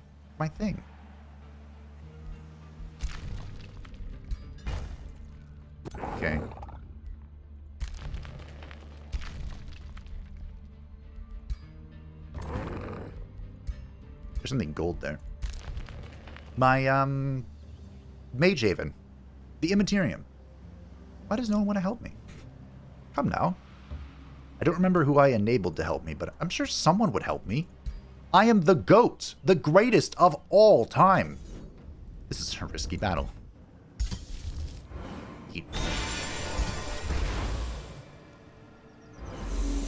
Speaker 1: thing. Okay. There's something gold there. My, Mage Haven. The Immaterium. Why does no one want to help me? Come now. I don't remember who I enabled to help me, but I'm sure someone would help me. I am the GOAT, the greatest of all time. This is a risky battle.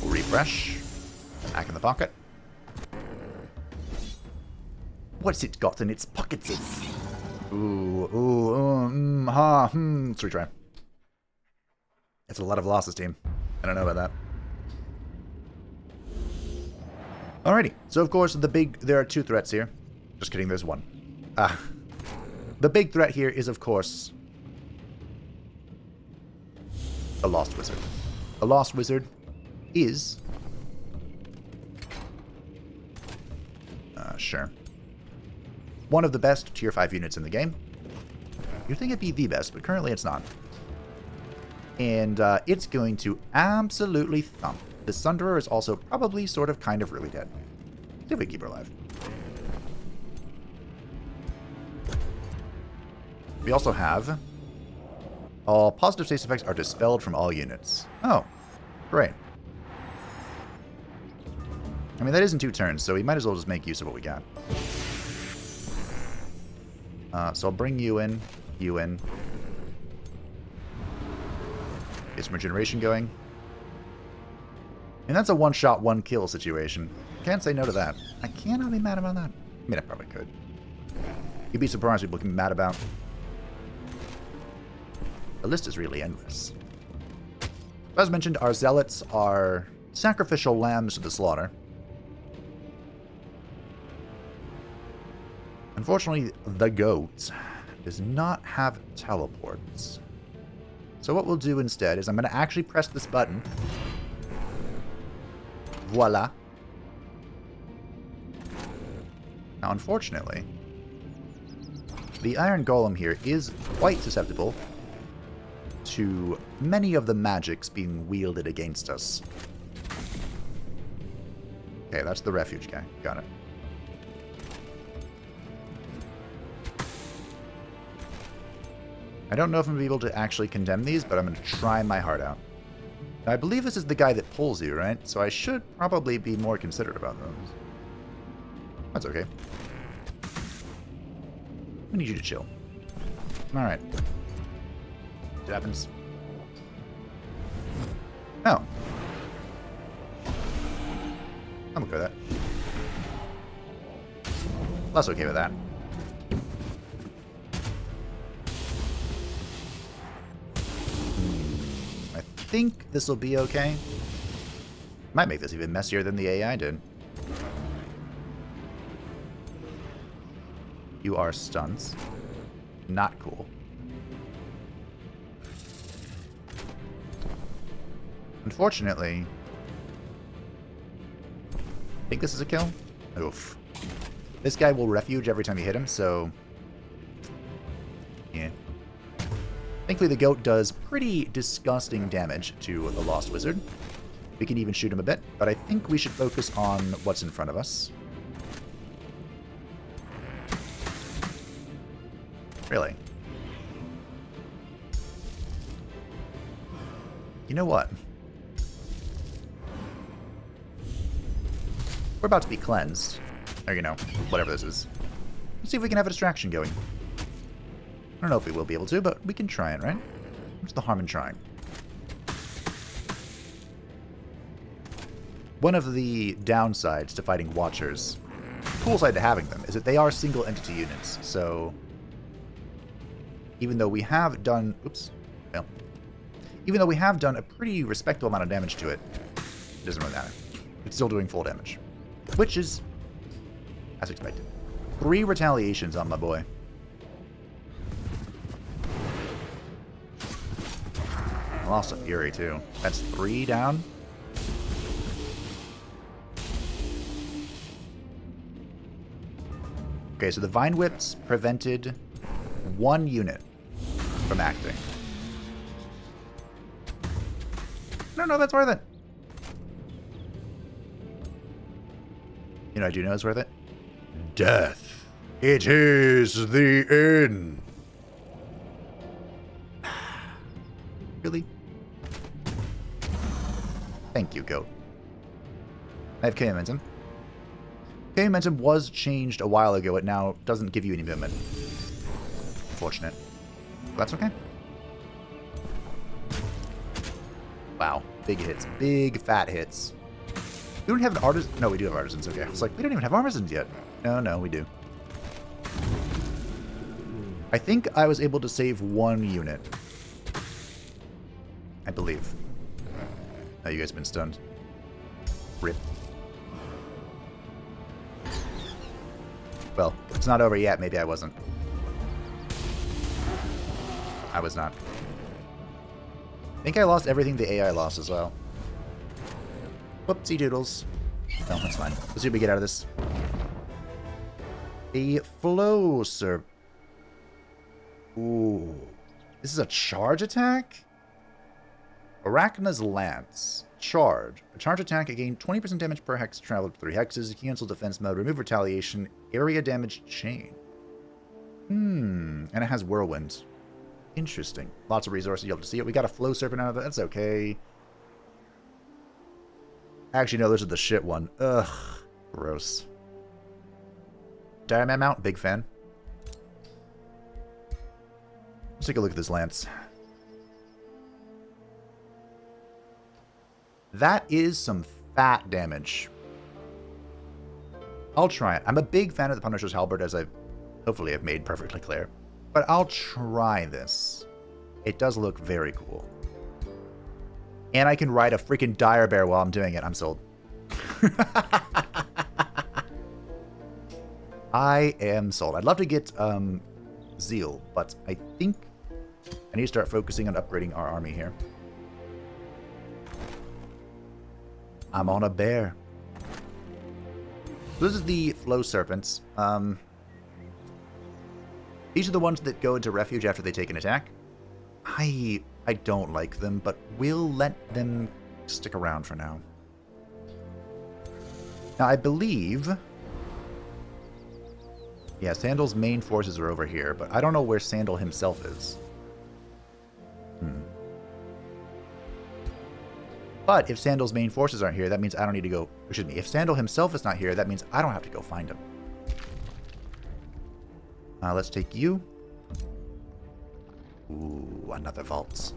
Speaker 1: Refresh. Back in the pocket. What's it got in its pockets? Let's retry. It's a lot of losses, team. I don't know about that. Alrighty. So, of course, there are two threats here. Just kidding, there's one. The big threat here is, of course, a Lost Wizard. A Lost Wizard is... sure. One of the best tier 5 units in the game. You'd think it'd be the best, but currently it's not. And it's going to absolutely thump. The Sunderer is also probably sort of kind of really dead. See if we keep her alive. We also have... all positive status effects are dispelled from all units. Oh, great. I mean, that isn't 2 turns, so we might as well just make use of what we got. So I'll bring you in. You in. Get some regeneration going. And that's a one-shot, one-kill situation. Can't say no to that. I cannot be mad about that. I mean, I probably could. You'd be surprised what people can be mad about. The list is really endless. As mentioned, our zealots are sacrificial lambs to the slaughter. Unfortunately, the GOAT does not have teleports. So what we'll do instead is I'm going to actually press this button. Voila. Now, unfortunately, the Iron Golem here is quite susceptible to many of the magics being wielded against us. Okay, that's the refuge guy. Got it. I don't know if I'm going to be able to actually condemn these, but I'm going to try my heart out. Now, I believe this is the guy that pulls you, right? So I should probably be more considerate about those. That's okay. I need you to chill. Alright. It happens. Oh. I'm okay with that. Less okay with that. I think this will be okay. Might make this even messier than the AI did. You are stunts. Not cool. Unfortunately, I think this is a kill. Oof. This guy will refuge every time you hit him, so yeah. Thankfully, the goat does pretty disgusting damage to the Lost Wizard. We can even shoot him a bit, but I think we should focus on what's in front of us. Really? You know what? We're about to be cleansed. Or, you know, whatever this is. Let's see if we can have a distraction going. I don't know if we will be able to, but we can try it, right? What's the harm in trying? One of the downsides to fighting Watchers, cool side to having them, is that they are single entity units. So even though we have done, even though we have done a pretty respectable amount of damage to it, it doesn't really matter. It's still doing full damage, which is as expected. 3 retaliations on my boy. I lost a Fury too. That's 3 down. Okay, so the Vine Whips prevented 1 unit from acting. No, that's worth it. You know, I do know it's worth it. Death. It is the end. Really? Thank you, Goat. I have K momentum. K momentum was changed a while ago. It now doesn't give you any movement. Fortunate. That's okay. Wow. Big hits. Big fat hits. We don't have an artisan. No, we do have artisans. Okay. I was like, we don't even have artisans yet. No, we do. I think I was able to save 1 unit. I believe. Oh, you guys have been stunned. Rip. Well, it's not over yet. Maybe I wasn't. I was not. I think I lost everything the AI lost as well. Whoopsie doodles. No, that's fine. Let's see what we get out of this. A flow serp. Ooh. This is a charge attack? Arachna's Lance. Charge. A charge attack, gain 20% damage per hex traveled 3 hexes. Cancel defense mode. Remove retaliation. Area damage chain. And it has whirlwind. Interesting. Lots of resources. You'll have to see it. We got a flow serpent out of it. That's okay. Actually, no, this is the shit one. Ugh. Gross. Diamond Mount. Big fan. Let's take a look at this lance. That is some fat damage. I'll try it. I'm a big fan of the Punisher's Halberd, as I hopefully have made perfectly clear. But I'll try this. It does look very cool. And I can ride a freaking dire bear while I'm doing it. I'm sold. I am sold. I'd love to get Zeal, but I think I need to start focusing on upgrading our army here. I'm on a bear. This is the Flow Serpents. These are the ones that go into refuge after they take an attack. I don't like them, but we'll let them stick around for now. Now, I believe... Yeah, Sandal's main forces are over here, but I don't know where Sandal himself is. But if Sandal's main forces aren't here, that means I don't need to go... Excuse me, if Sandal himself is not here, that means I don't have to go find him. Let's take you. Ooh, another vault.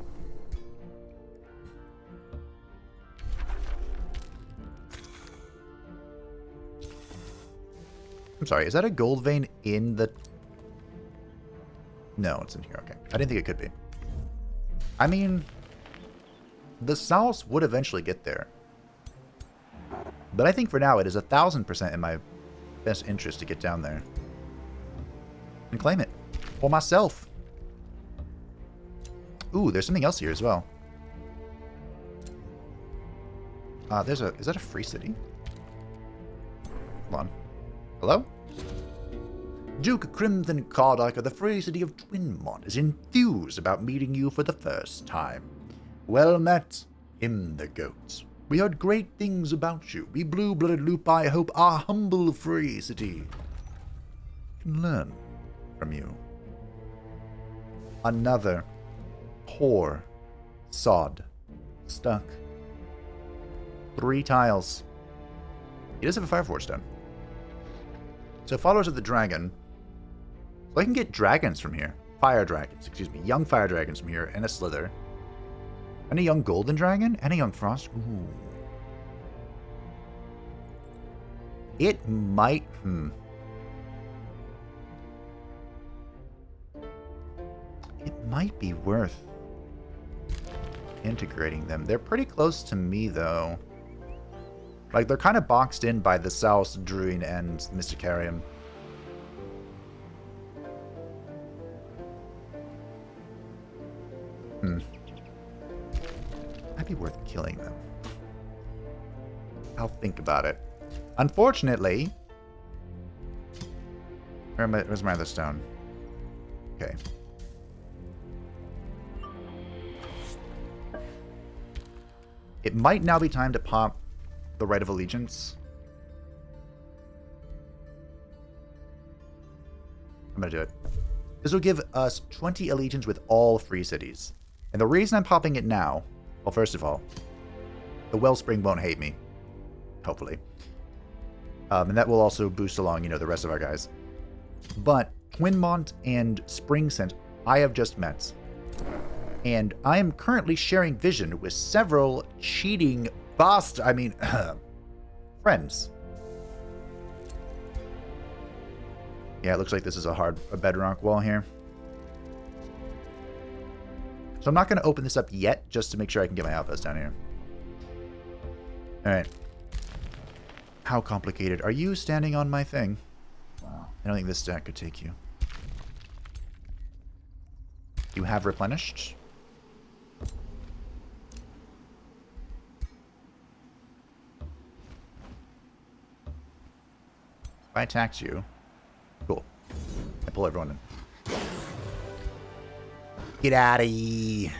Speaker 1: I'm sorry, is that a gold vein in the... No, it's in here, okay. I didn't think it could be. I mean, the South would eventually get there. But I think for now it is 1,000% in my best interest to get down there. And claim it. For myself. Ooh, there's something else here as well. Is that a free city? Hold on. Hello? Duke Crimson Cardock of the free city of Twinmont is enthused about meeting you for the first time. Well met, him the goat. We heard great things about you. We blue-blooded Lupi hope our humble free city can learn from you. Another poor sod stuck. 3 tiles. He does have a Fire Forge stone. So followers of the dragon. So I can get dragons from here. Fire dragons, excuse me. Young fire dragons from here and a slither. And a young golden dragon and a young frost. Ooh. It might... It might be worth integrating them. They're pretty close to me, though. Like, they're kind of boxed in by the South, Druid, and Mysticarium. Might be worth killing them. I'll think about it. Unfortunately... Where's my other stone? Okay. It might now be time to pop the Rite of Allegiance. I'm going to do it. This will give us 20 allegiance with all free cities. And the reason I'm popping it now... Well, first of all, the Wellspring won't hate me. Hopefully. And that will also boost along, the rest of our guys. But Quinmont and Springsent, I have just met. And I am currently sharing vision with several cheating friends. Yeah, it looks like this is a bedrock wall here. So I'm not going to open this up yet, just to make sure I can get my outpost down here. Alright. How complicated? Are you standing on my thing? I don't think this stack could take you. You have replenished. If I attacked you... Cool. I pull everyone in. Get out of here.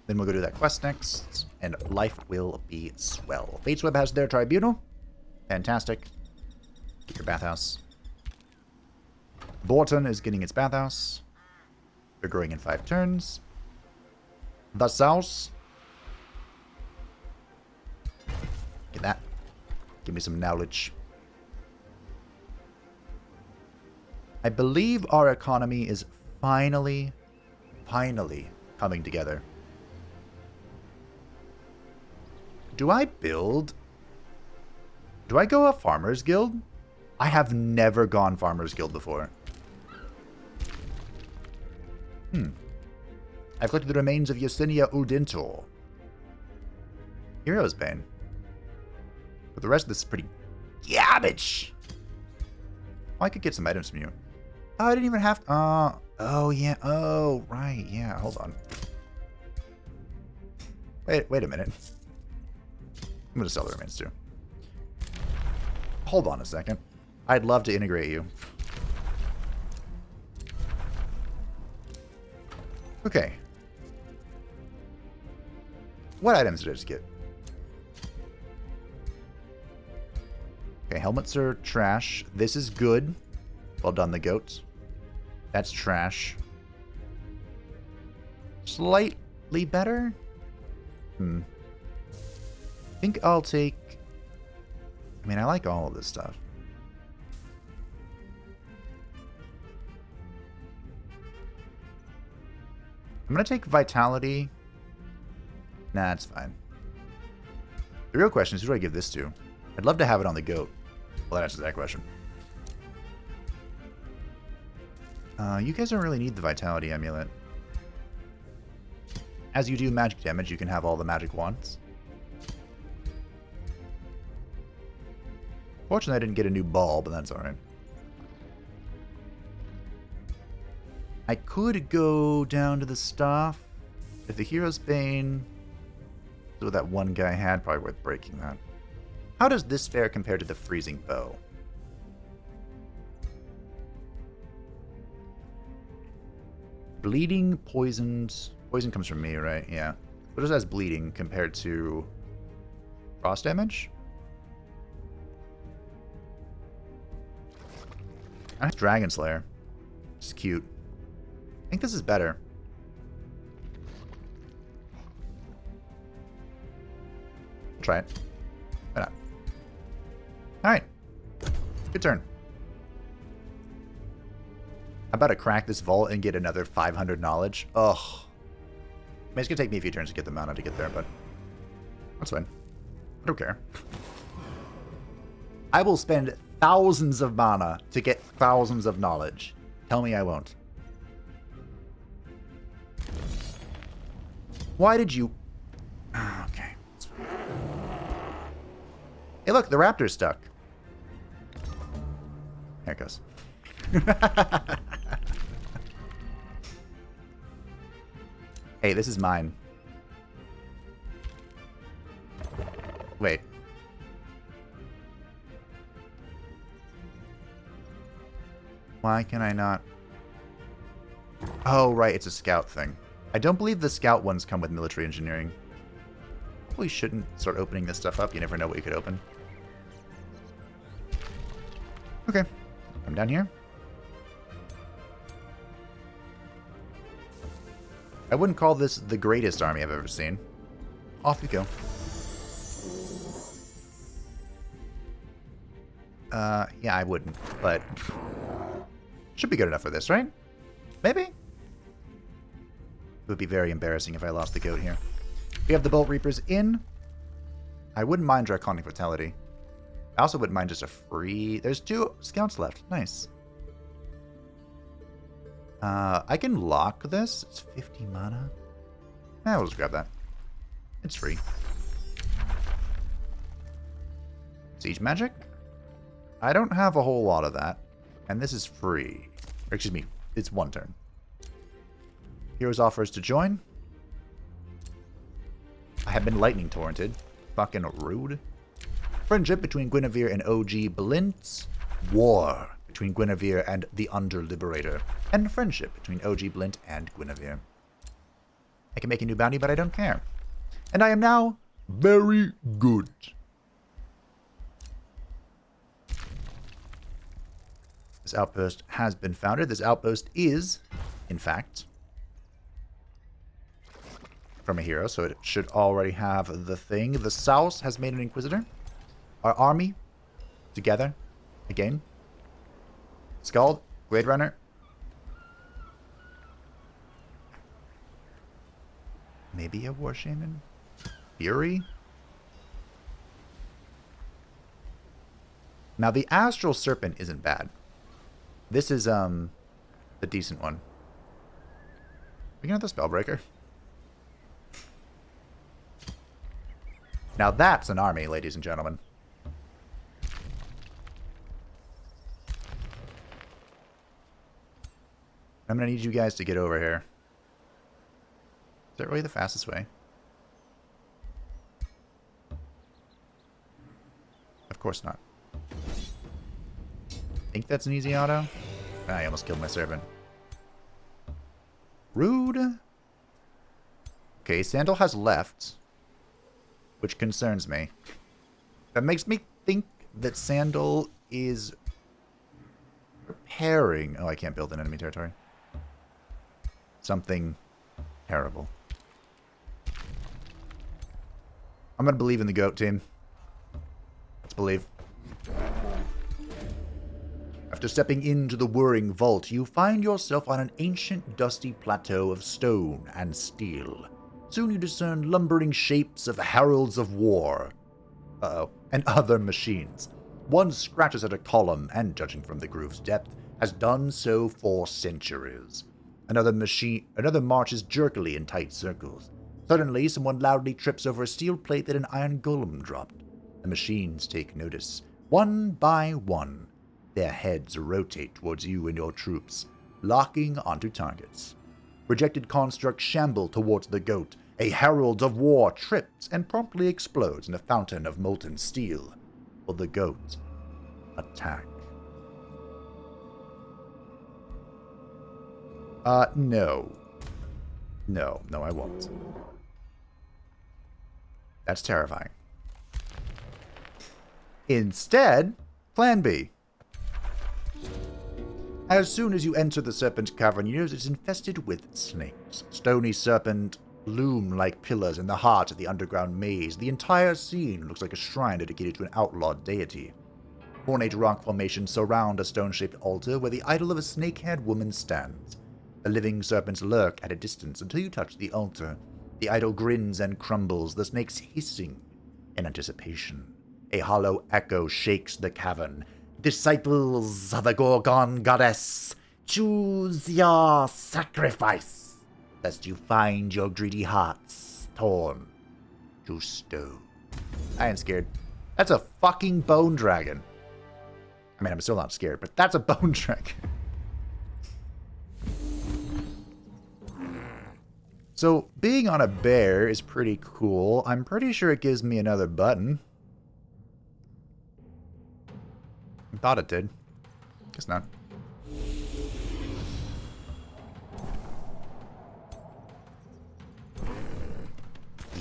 Speaker 1: Then we'll go do that quest next, and life will be swell. Fate's Web has their tribunal. Fantastic. Get your bathhouse. Borton is getting its bathhouse. They're growing in 5 turns. The South. Get that. Give me some knowledge. I believe our economy is finally coming together. Do I go a Farmer's Guild? I have never gone Farmer's Guild before. I've collected the remains of Yesenia Udintor. Hero's Bane. But the rest of this is pretty garbage. Oh, I could get some items from you. Oh, I didn't even have to... oh, yeah. Oh, right. Yeah, hold on. Wait a minute. I'm going to sell the remains, too. Hold on a second. I'd love to integrate you. Okay. What items did I just get? Okay, helmets are trash. This is good. Well done, the goats. That's trash. Slightly better? I think I'll take... I mean, I like all of this stuff. I'm going to take Vitality. Nah, it's fine. The real question is, who do I give this to? I'd love to have it on the goat. Well, that answers that question. You guys don't really need the Vitality Amulet. As you do magic damage, you can have all the magic wands. Fortunately, I didn't get a new ball, but that's alright. I could go down to the staff. If the Hero's Bane... So that one guy had, probably worth breaking that. How does this fare compare to the Freezing Bow? Bleeding, poisoned... Poison comes from me, right? Yeah. What does it has bleeding compared to frost damage? That's Dragon Slayer. It's cute. I think this is better. Try it. Why not? Alright. Good turn. How about to crack this vault and get another 500 knowledge? Ugh. I mean, it's going to take me a few turns to get the mana to get there, but that's fine. I don't care. I will spend thousands of mana to get thousands of knowledge. Tell me I won't. Why did you... Okay. Hey, look, the raptor's stuck. There it goes. Hey, this is mine. Wait. Why can I not? Oh, right, it's a scout thing. I don't believe the scout ones come with military engineering. Probably shouldn't start opening this stuff up. You never know what you could open. Okay. Come down here. I wouldn't call this the greatest army I've ever seen. Off we go. Yeah, I wouldn't, but should be good enough for this, right? Maybe? It would be very embarrassing if I lost the goat here. We have the Bolt Reapers in. I wouldn't mind Draconic Vitality. I also wouldn't mind just a free... There's 2 scouts left. Nice. I can lock this. It's 50 mana. We'll just grab that. It's free. Siege Magic? I don't have a whole lot of that. And this is free. Or, excuse me, it's 1 turn. Heroes offers to join. I have been lightning torrented. Fucking rude. Friendship between Gwynavere and OG Blintz. War between Gwynavere and the Under-Liberator. And friendship between OG Blint and Gwynavere. I can make a new bounty, but I don't care. And I am now very good. This outpost has been founded. This outpost is, in fact, from a hero, so it should already have the thing. The South has made an Inquisitor. Our army, together, again. Skald, Blade Runner. Maybe a War Shaman? Fury? Now, the Astral Serpent isn't bad. This is, the decent one. We can have the Spellbreaker. Now that's an army, ladies and gentlemen. I'm going to need you guys to get over here. Is that really the fastest way? Of course not. Think that's an easy auto? Ah, I almost killed my servant. Rude. Okay, Sandal has left, which concerns me. That makes me think that Sandal is preparing... Oh, I can't build in enemy territory. Something terrible. I'm going to believe in the goat team. Let's believe. After stepping into the whirring vault, you find yourself on an ancient, dusty plateau of stone and steel. Soon you discern lumbering shapes of heralds of war. And other machines. One scratches at a column, and judging from the groove's depth, has done so for centuries. Another marches jerkily in tight circles. Suddenly, someone loudly trips over a steel plate that an iron golem dropped. The machines take notice. One by one, their heads rotate towards you and your troops, locking onto targets. Rejected constructs shamble towards the goat. A herald of war trips and promptly explodes in a fountain of molten steel. Will the goat attack? No. No, I won't. That's terrifying. Instead, Plan B. As soon as you enter the Serpent Cavern, you notice it's infested with snakes. Stony serpent loom like pillars in the heart of the underground maze. The entire scene looks like a shrine dedicated to an outlawed deity. Ornate rock formations surround a stone-shaped altar where the idol of a snake-haired woman stands. The living serpents lurk at a distance until you touch the altar. The idol grins and crumbles, the snakes hissing in anticipation. A hollow echo shakes the cavern. Disciples of the Gorgon goddess, choose your sacrifice, lest you find your greedy hearts torn to stone. I am scared. That's a fucking bone dragon. I mean, I'm still not scared, but that's a bone dragon. So, being on a bear is pretty cool. I'm pretty sure it gives me another button. I thought it did. Guess not.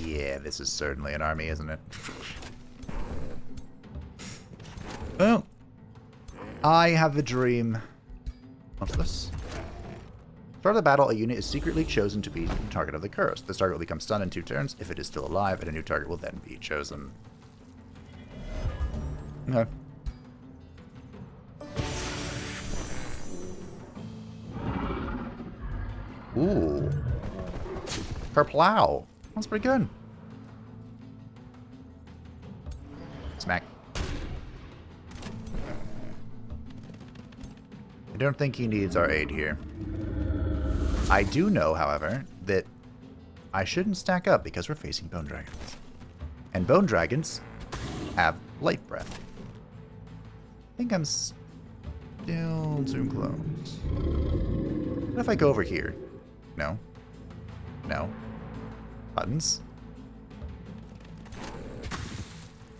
Speaker 1: Yeah, this is certainly an army, isn't it? Well, I have a dream. What's this? Start of the battle, a unit is secretly chosen to be the target of the curse. This target will become stunned in 2 turns. If it is still alive, and a new target will then be chosen. Okay. Ooh. Kerplow. That's pretty good. Smack. I don't think he needs our aid here. I do know, however, that I shouldn't stack up because we're facing bone dragons. And bone dragons have light breath. I think I'm still too close. What if I go over here? No. No. Buttons.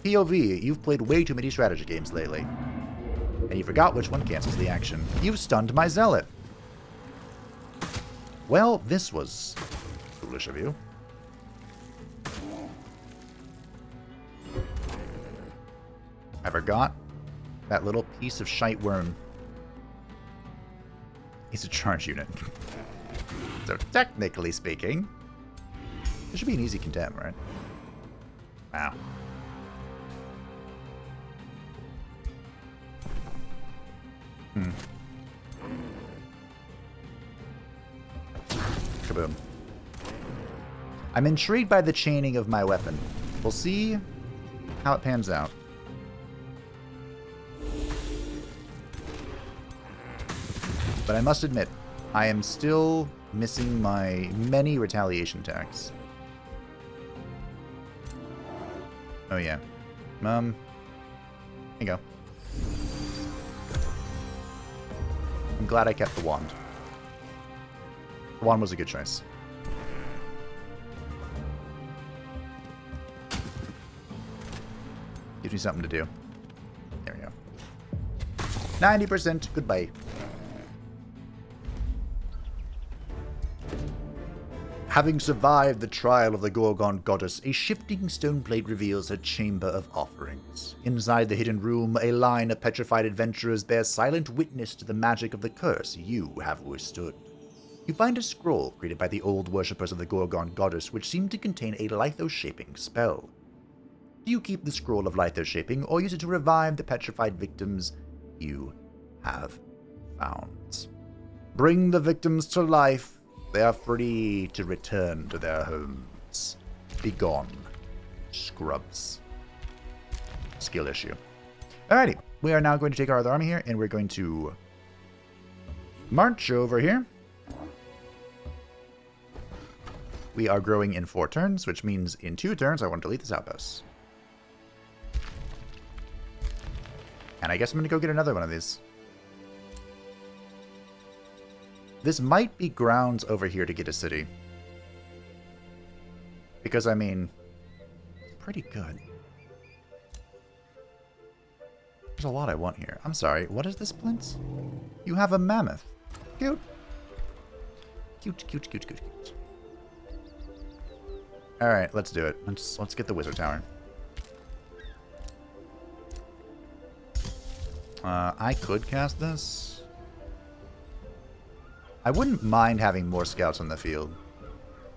Speaker 1: POV, you've played way too many strategy games lately. And you forgot which one cancels the action. You've stunned my zealot. Well, this was foolish of you. I forgot that little piece of shite worm. He's a charge unit. So technically speaking, this should be an easy condemn, right? Wow. Kaboom. I'm intrigued by the chaining of my weapon. We'll see how it pans out. But I must admit, I am still missing my many retaliation attacks. Oh yeah. Here you go. I'm glad I kept the wand. The wand was a good choice. Gives me something to do. There we go. 90%. Goodbye. Having survived the trial of the Gorgon goddess, a shifting stone plate reveals her chamber of offerings. Inside the hidden room, a line of petrified adventurers bear silent witness to the magic of the curse you have withstood. You find a scroll created by the old worshippers of the Gorgon goddess, which seemed to contain a lithos-shaping spell. Do you keep the scroll of lithos-shaping, or use it to revive the petrified victims you have found? Bring the victims to life. They are free to return to their homes. Begone, scrubs. Skill issue. Alrighty, we are now going to take our other army here, and we're going to march over here. We are growing in 4 turns, which means in 2 turns I want to delete this outpost. And I guess I'm going to go get another one of these. This might be grounds over here to get a city. Because, I mean, pretty good. There's a lot I want here. I'm sorry, what is this, Blintz? You have a mammoth. Cute. Cute, cute, cute, cute, cute. Alright, let's do it. Let's get the wizard tower. I could cast this. I wouldn't mind having more scouts on the field.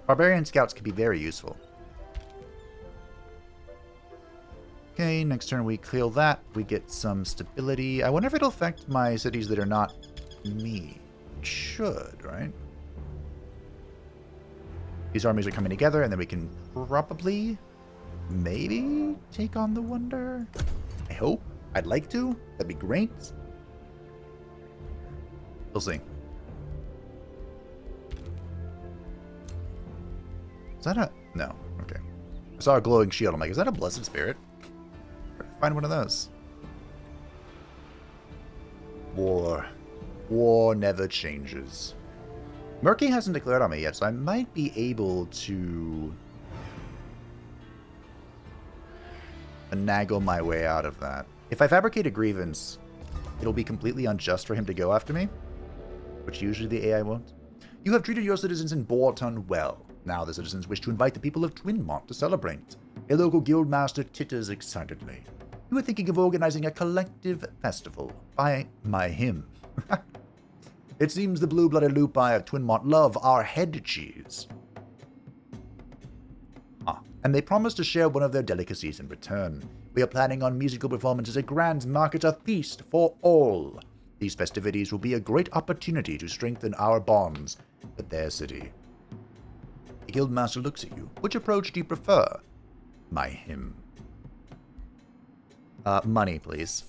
Speaker 1: Barbarian scouts could be very useful. Okay, next turn we kill that. We get some stability. I wonder if it'll affect my cities that are not me. It should, right? These armies are coming together, and then we can probably, maybe, take on the Wonder. I hope. I'd like to. That'd be great. We'll see. Is that a... No. Okay. I saw a glowing shield. I'm like, is that a blessed spirit? Find one of those. War. War never changes. Murky hasn't declared on me yet, so I might be able to finagle my way out of that. If I fabricate a grievance, it'll be completely unjust for him to go after me, which usually the AI won't. You have treated your citizens in Borton well. Now the citizens wish to invite the people of Twinmont to celebrate. A local guildmaster titters excitedly. You are thinking of organizing a collective festival by my him. It seems the blue-blooded Lupi of Twinmont love our head cheese. And they promise to share one of their delicacies in return. We are planning on musical performances, a grand market, a feast for all. These festivities will be a great opportunity to strengthen our bonds with their city. The guildmaster looks at you. Which approach do you prefer? My him. Money, please.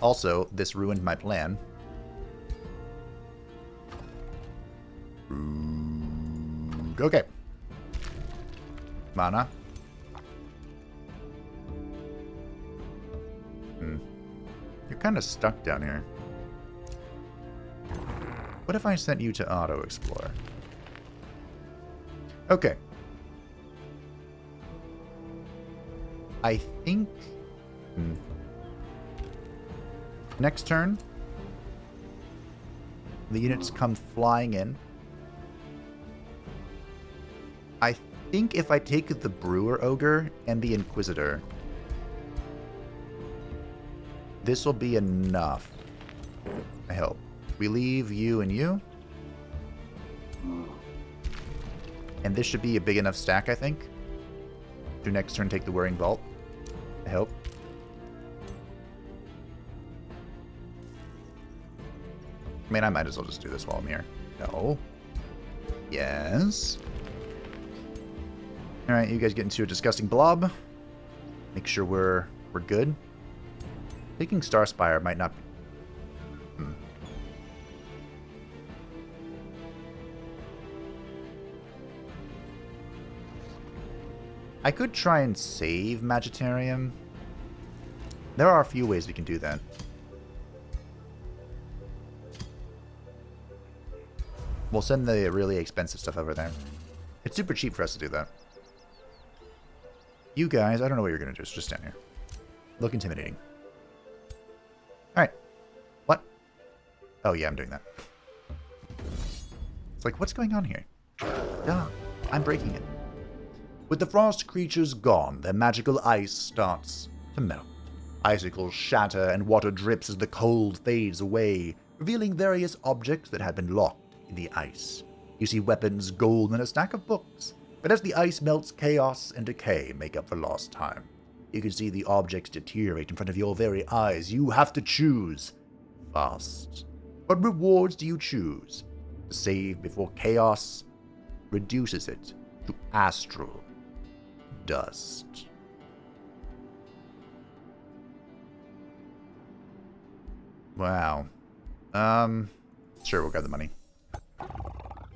Speaker 1: Also, this ruined my plan. Okay. Mana. You're kind of stuck down here. What if I sent you to Auto Explore? Okay. I think... Next turn, the units come flying in. I think if I take the Brewer Ogre and the Inquisitor, this will be enough. I hope. We leave you and you. And this should be a big enough stack, I think. Do next turn take the Whirring Bolt. I hope. I mean, I might as well just do this while I'm here. No. Yes. Alright, you guys get into a disgusting blob. Make sure we're good. Taking Starspire might not be... I could try and save Magitarium. There are a few ways we can do that. We'll send the really expensive stuff over there. It's super cheap for us to do that. You guys, I don't know what you're going to do, so just stand here. Look intimidating. Alright. What? Oh yeah, I'm doing that. It's like, what's going on here? Duh, I'm breaking it. With the frost creatures gone, their magical ice starts to melt. Icicles shatter and water drips as the cold fades away, revealing various objects that had been locked in the ice. You see weapons, gold, and a stack of books. But as the ice melts, chaos and decay make up for lost time. You can see the objects deteriorate in front of your very eyes. You have to choose fast. What rewards do you choose? To save before chaos reduces it to astral dust. Wow. Sure, we'll grab the money.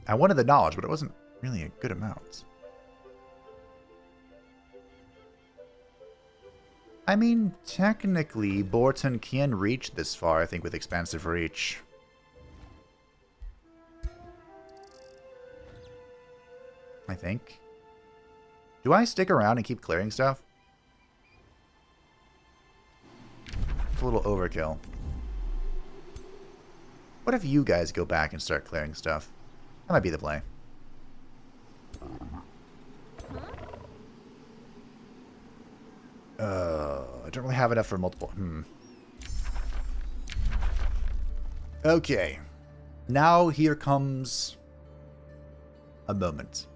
Speaker 1: I wanted the knowledge, but it wasn't really a good amount. I mean, technically, Borton can reach this far, I think, with Expansive Reach. I think. Do I stick around and keep clearing stuff? It's a little overkill. What if you guys go back and start clearing stuff? That might be the play. I don't really have enough for multiple. Okay. Now here comes a moment.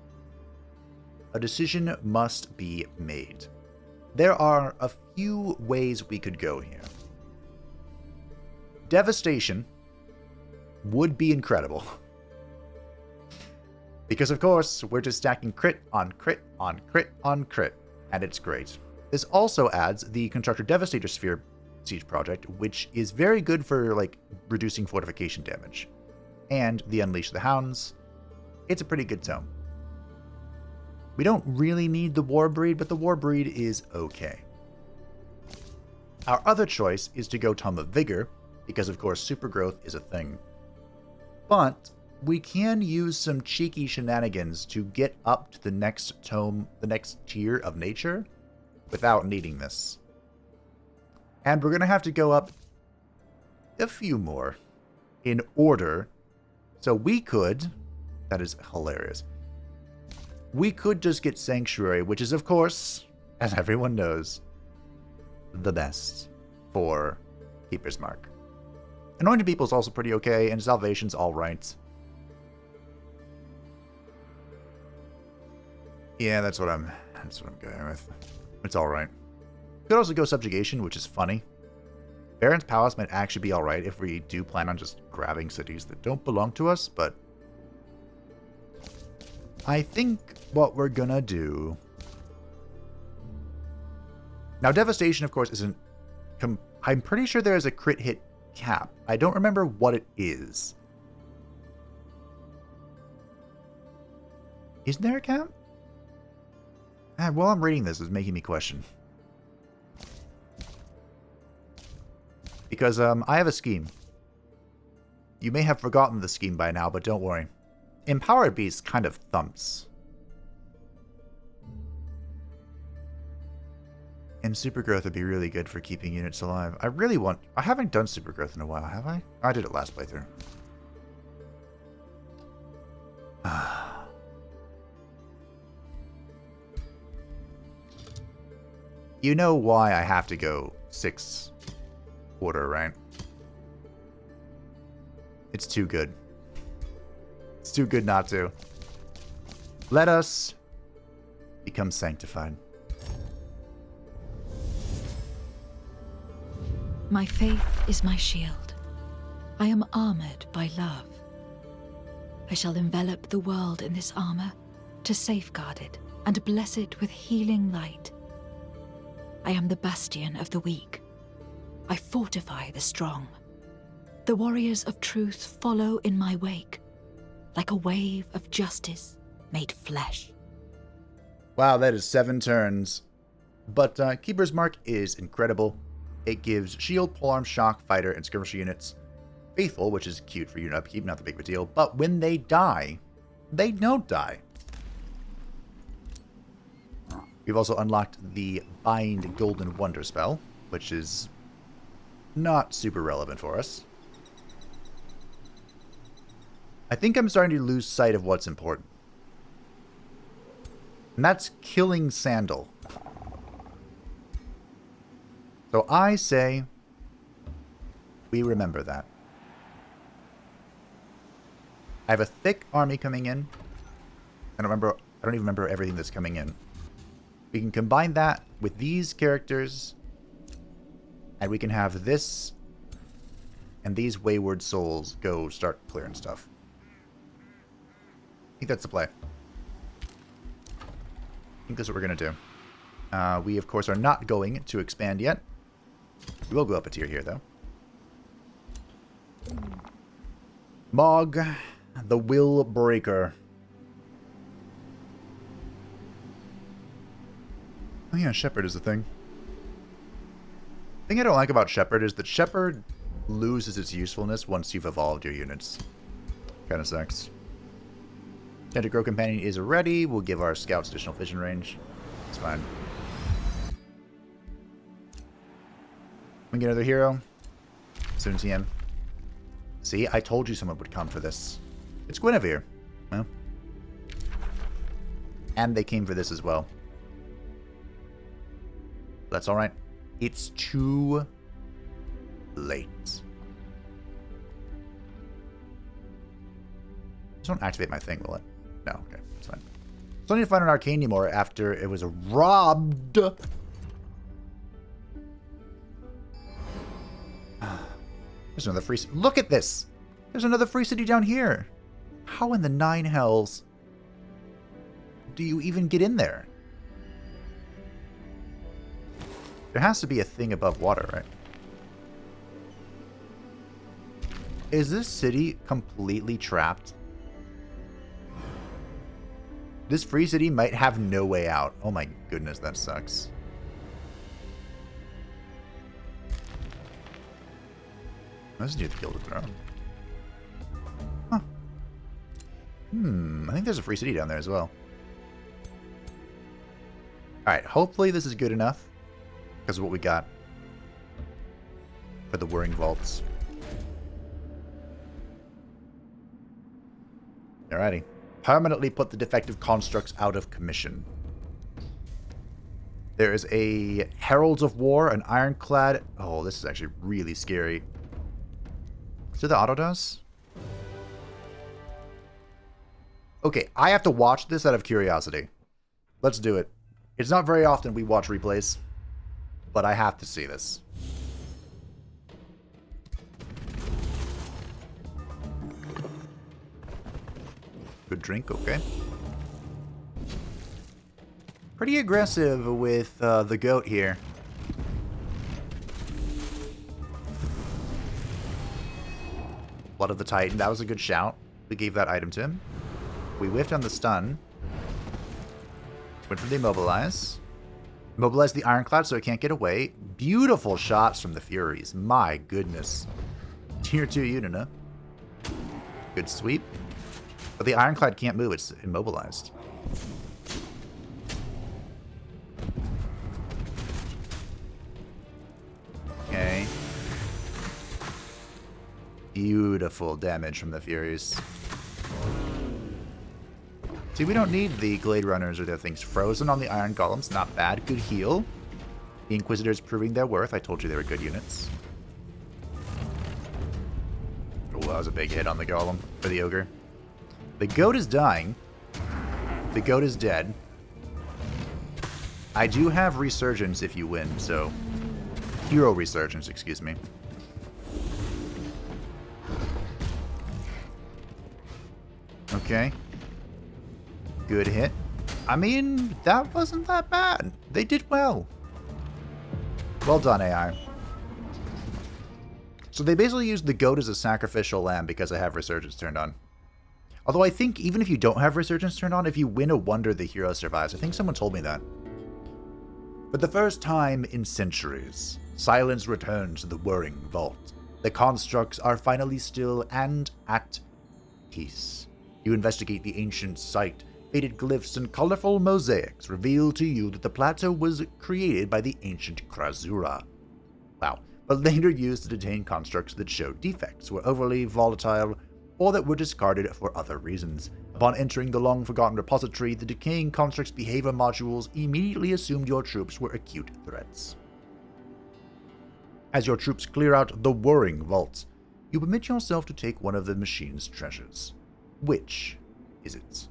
Speaker 1: A decision must be made. There are a few ways we could go here. Devastation would be incredible. Because, of course, we're just stacking crit on crit on crit on crit, and it's great. This also adds the Constructor Devastator Sphere siege project, which is very good for, like, reducing fortification damage. And the Unleash the Hounds. It's a pretty good tome. We don't really need the War Breed, but the War Breed is okay. Our other choice is to go Tome of Vigor, because of course super growth is a thing. But we can use some cheeky shenanigans to get up to the next tome, the next tier of nature, without needing this. And we're going to have to go up a few more in order. So we could, that is hilarious, we could just get Sanctuary, which is of course, as everyone knows, the best for Keeper's Mark. Anointed People is also pretty okay, and Salvation's alright. Yeah, that's what I'm going with. It's alright. Could also go Subjugation, which is funny. Baron's Palace might actually be alright if we do plan on just grabbing cities that don't belong to us, but I think what we're gonna do... Now, Devastation, of course, isn't... I'm pretty sure there is a crit hit cap. I don't remember what it is. Isn't there a cap? While I'm reading this, it's making me question. Because I have a scheme. You may have forgotten the scheme by now, but don't worry. Empowered Beast kind of thumps. And Super Growth would be really good for keeping units alive. I haven't done Super Growth in a while, have I? I did it last playthrough. You know why I have to go 6 order, right? It's too good. It's too good not to. Let us become sanctified.
Speaker 2: My faith is my shield. I am armored by love. I shall envelop the world in this armor to safeguard it and bless it with healing light. I am the bastion of the weak. I fortify the strong. The warriors of truth follow in my wake, like a wave of justice made flesh.
Speaker 1: Wow, that is 7 turns. But Keeper's Mark is incredible. It gives shield, polearm, shock, fighter, and skirmisher units faithful, which is cute for unit upkeep, not the big of a deal. But when they die, they don't die. We've also unlocked the Bind Golden Wonder spell, which is not super relevant for us. I think I'm starting to lose sight of what's important. And that's killing Sandal. So I say we remember that. I have a thick army coming in. I don't even remember everything that's coming in. We can combine that with these characters, and we can have this and these wayward souls go start clearing stuff. I think that's the play. I think that's what we're going to do. We, of course, are not going to expand yet. We will go up a tier here, though. Mog, the Will Breaker. Oh yeah, Shepherd is the thing. The thing I don't like about Shepherd is that Shepherd loses its usefulness once you've evolved your units. Kind of sucks. Tentacle Companion is ready. We'll give our scouts additional vision range. It's fine. We get another hero. Soon TM. See, I told you someone would come for this. It's Gwynavere. Well. And they came for this as well. That's alright. It's too late. Just don't activate my thing, will it? No, okay, it's fine. So I need to find an arcane anymore after it was robbed. There's another free city. Look at this! There's another free city down here. How in the 9 hells do you even get in there? There has to be a thing above water, right? Is this city completely trapped? This free city might have no way out. Oh my goodness, that sucks. I just need to kill the throne. Huh. I think there's a free city down there as well. Alright, hopefully this is good enough. Because of what we got. For the Whirring Vaults. Alrighty. Permanently put the defective constructs out of commission. There is a Heralds of War, an Ironclad. Oh, this is actually really scary. So the auto does? Okay, I have to watch this out of curiosity. Let's do it. It's not very often we watch replays, but I have to see this. Good drink, okay. Pretty aggressive with the goat here. Blood of the Titan, that was a good shout. We gave that item to him. We whiffed on the stun. Went for the immobilize. Immobilize the Ironclad so it can't get away. Beautiful shots from the Furies. My goodness. Tier 2 unit, huh? Good sweep. But the Ironclad can't move, it's immobilized. Okay. Beautiful damage from the Furies. See, we don't need the Glade Runners or their things. Frozen on the Iron Golems, not bad. Good heal. The Inquisitors proving their worth. I told you they were good units. Oh, that was a big hit on the Golem for the Ogre. The goat is dying. The goat is dead. I do have Resurgence if you win, so... Hero Resurgence, excuse me. Okay. Good hit. I mean, that wasn't that bad. They did well. Well done, AI. So they basically used the goat as a sacrificial lamb because I have Resurgence turned on. Although I think even if you don't have Resurgence turned on, if you win a wonder, the hero survives. I think someone told me that. For the first time in centuries, silence returns to the Whirring Vault. The constructs are finally still and at peace. You investigate the ancient site. Faded glyphs and colorful mosaics reveal to you that the plateau was created by the ancient Krasura. Wow. But later used to detain constructs that showed defects, were overly volatile, or that were discarded for other reasons. Upon entering the long-forgotten repository, the decaying construct's behavior modules immediately assumed your troops were acute threats. As your troops clear out the Whirring Vault, you permit yourself to take one of the machine's treasures. Which is it?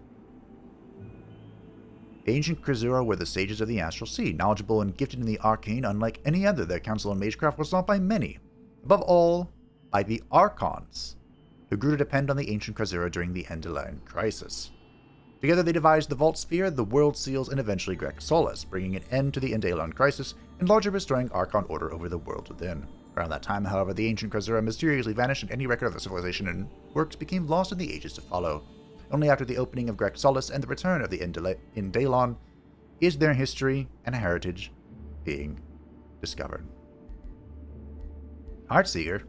Speaker 1: The ancient Krasura were the sages of the Astral Sea, knowledgeable and gifted in the arcane unlike any other. Their council in magecraft was sought by many, above all by the Archons, who grew to depend on the ancient Krasura during the Endeline crisis. Together they devised the Vault Sphere, the World Seals, and eventually Greg Solis, bringing an end to the Endeline crisis and largely restoring Archon order over the world within. Around that time, however, the ancient Krasura mysteriously vanished and any record of the civilization and works became lost in the ages to follow. Only after the opening of Greg Solis and the return of the Endeilon is their history and heritage being discovered. Heartseeker.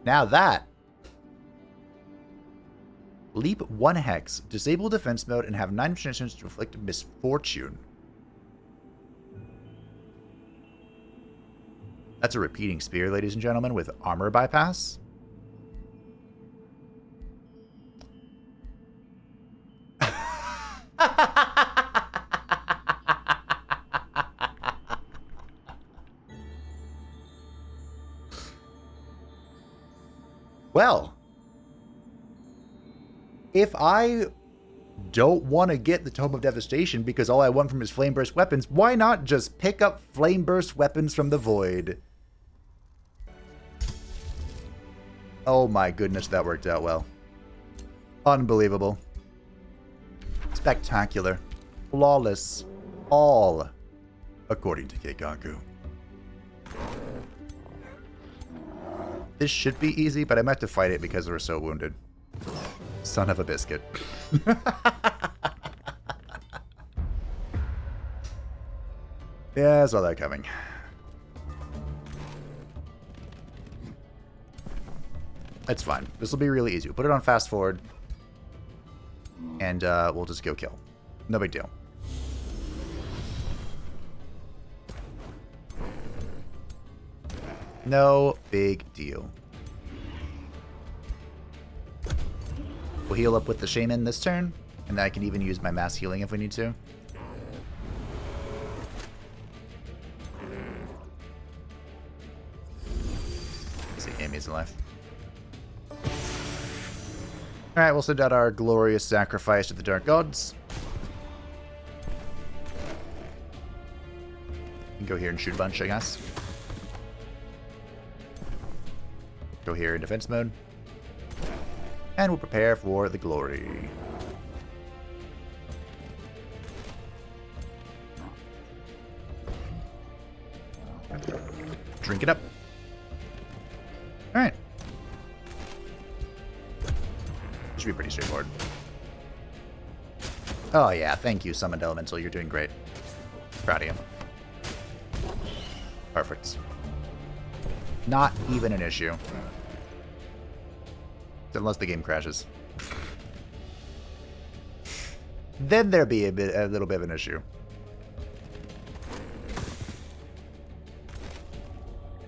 Speaker 1: Now that. Leap 1 hex, disable defense mode, and have 9 chances to inflict misfortune. That's a repeating spear, ladies and gentlemen, with armor bypass. Well, if I don't want to get the Tome of Devastation because all I want from is Flame Burst weapons, why not just pick up Flame Burst weapons from the Void? Oh my goodness, that worked out well. Unbelievable. Spectacular. Flawless. All according to Keikaku. This should be easy, but I meant to fight it because we're so wounded. Son of a biscuit. Yeah, I saw that coming. It's fine. This will be really easy. We'll put it on fast forward. And we'll just go kill. No big deal. No big deal. We'll heal up with the Shaman this turn. And I can even use my mass healing if we need to. Let's see, Amy's alive. Alright, we'll send out our glorious sacrifice to the Dark Gods. You can go here and shoot a bunch, I guess. Go here in defense mode. And we'll prepare for the glory. Drink it up. Alright. Should be pretty straightforward. Oh yeah, thank you, Summoned Elemental. You're doing great. Proud of you. Perfect. Not even an issue. Unless the game crashes. Then there'd be a little bit of an issue.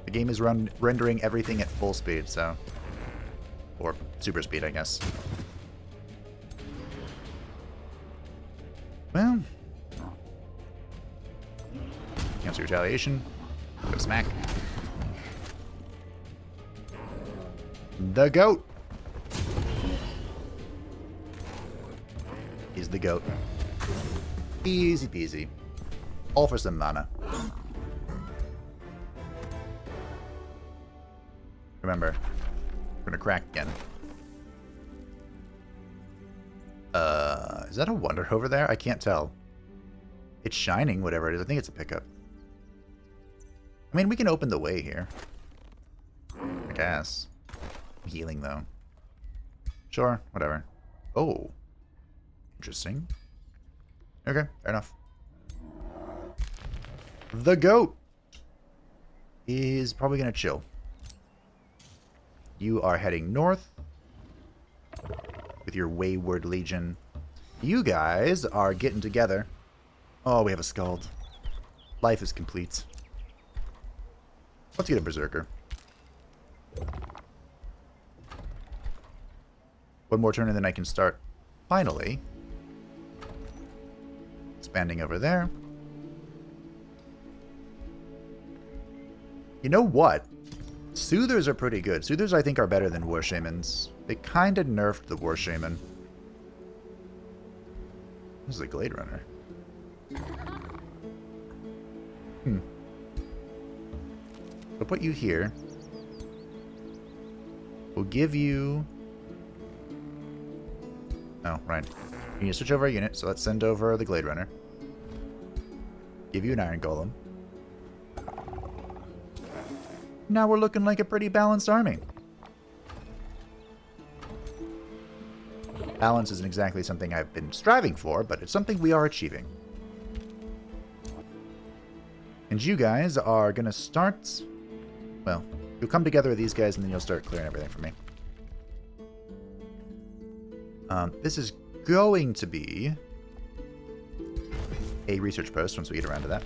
Speaker 1: The game is rendering everything at full speed, so... Or super speed, I guess. Well... Cancel retaliation. Go smack. The goat! He's the goat. Easy peasy. All for some mana. Remember, we're gonna crack again. Is that a Wonder over there? I can't tell. It's shining, whatever it is. I think it's a pickup. I mean, we can open the way here. I guess. Healing, though. Sure, whatever. Oh. Interesting. Okay, fair enough. The goat is probably going to chill. You are heading north with your wayward legion. You guys are getting together. Oh, we have a Scald. Life is complete. Let's get a Berserker. One more turn and then I can start, finally, expanding over there. You know what? Soothers are pretty good. Soothers, I think, are better than War Shamans. They kind of nerfed the War Shaman. This is a Glade Runner. I'll put you here. We'll give you... Oh, right. You need to switch over a unit, so let's send over the Glade Runner. Give you an Iron Golem. Now we're looking like a pretty balanced army. Balance isn't exactly something I've been striving for, but it's something we are achieving. And you guys are going to start... Well, you'll come together with these guys and then you'll start clearing everything for me. This is going to be a research post once we get around to that.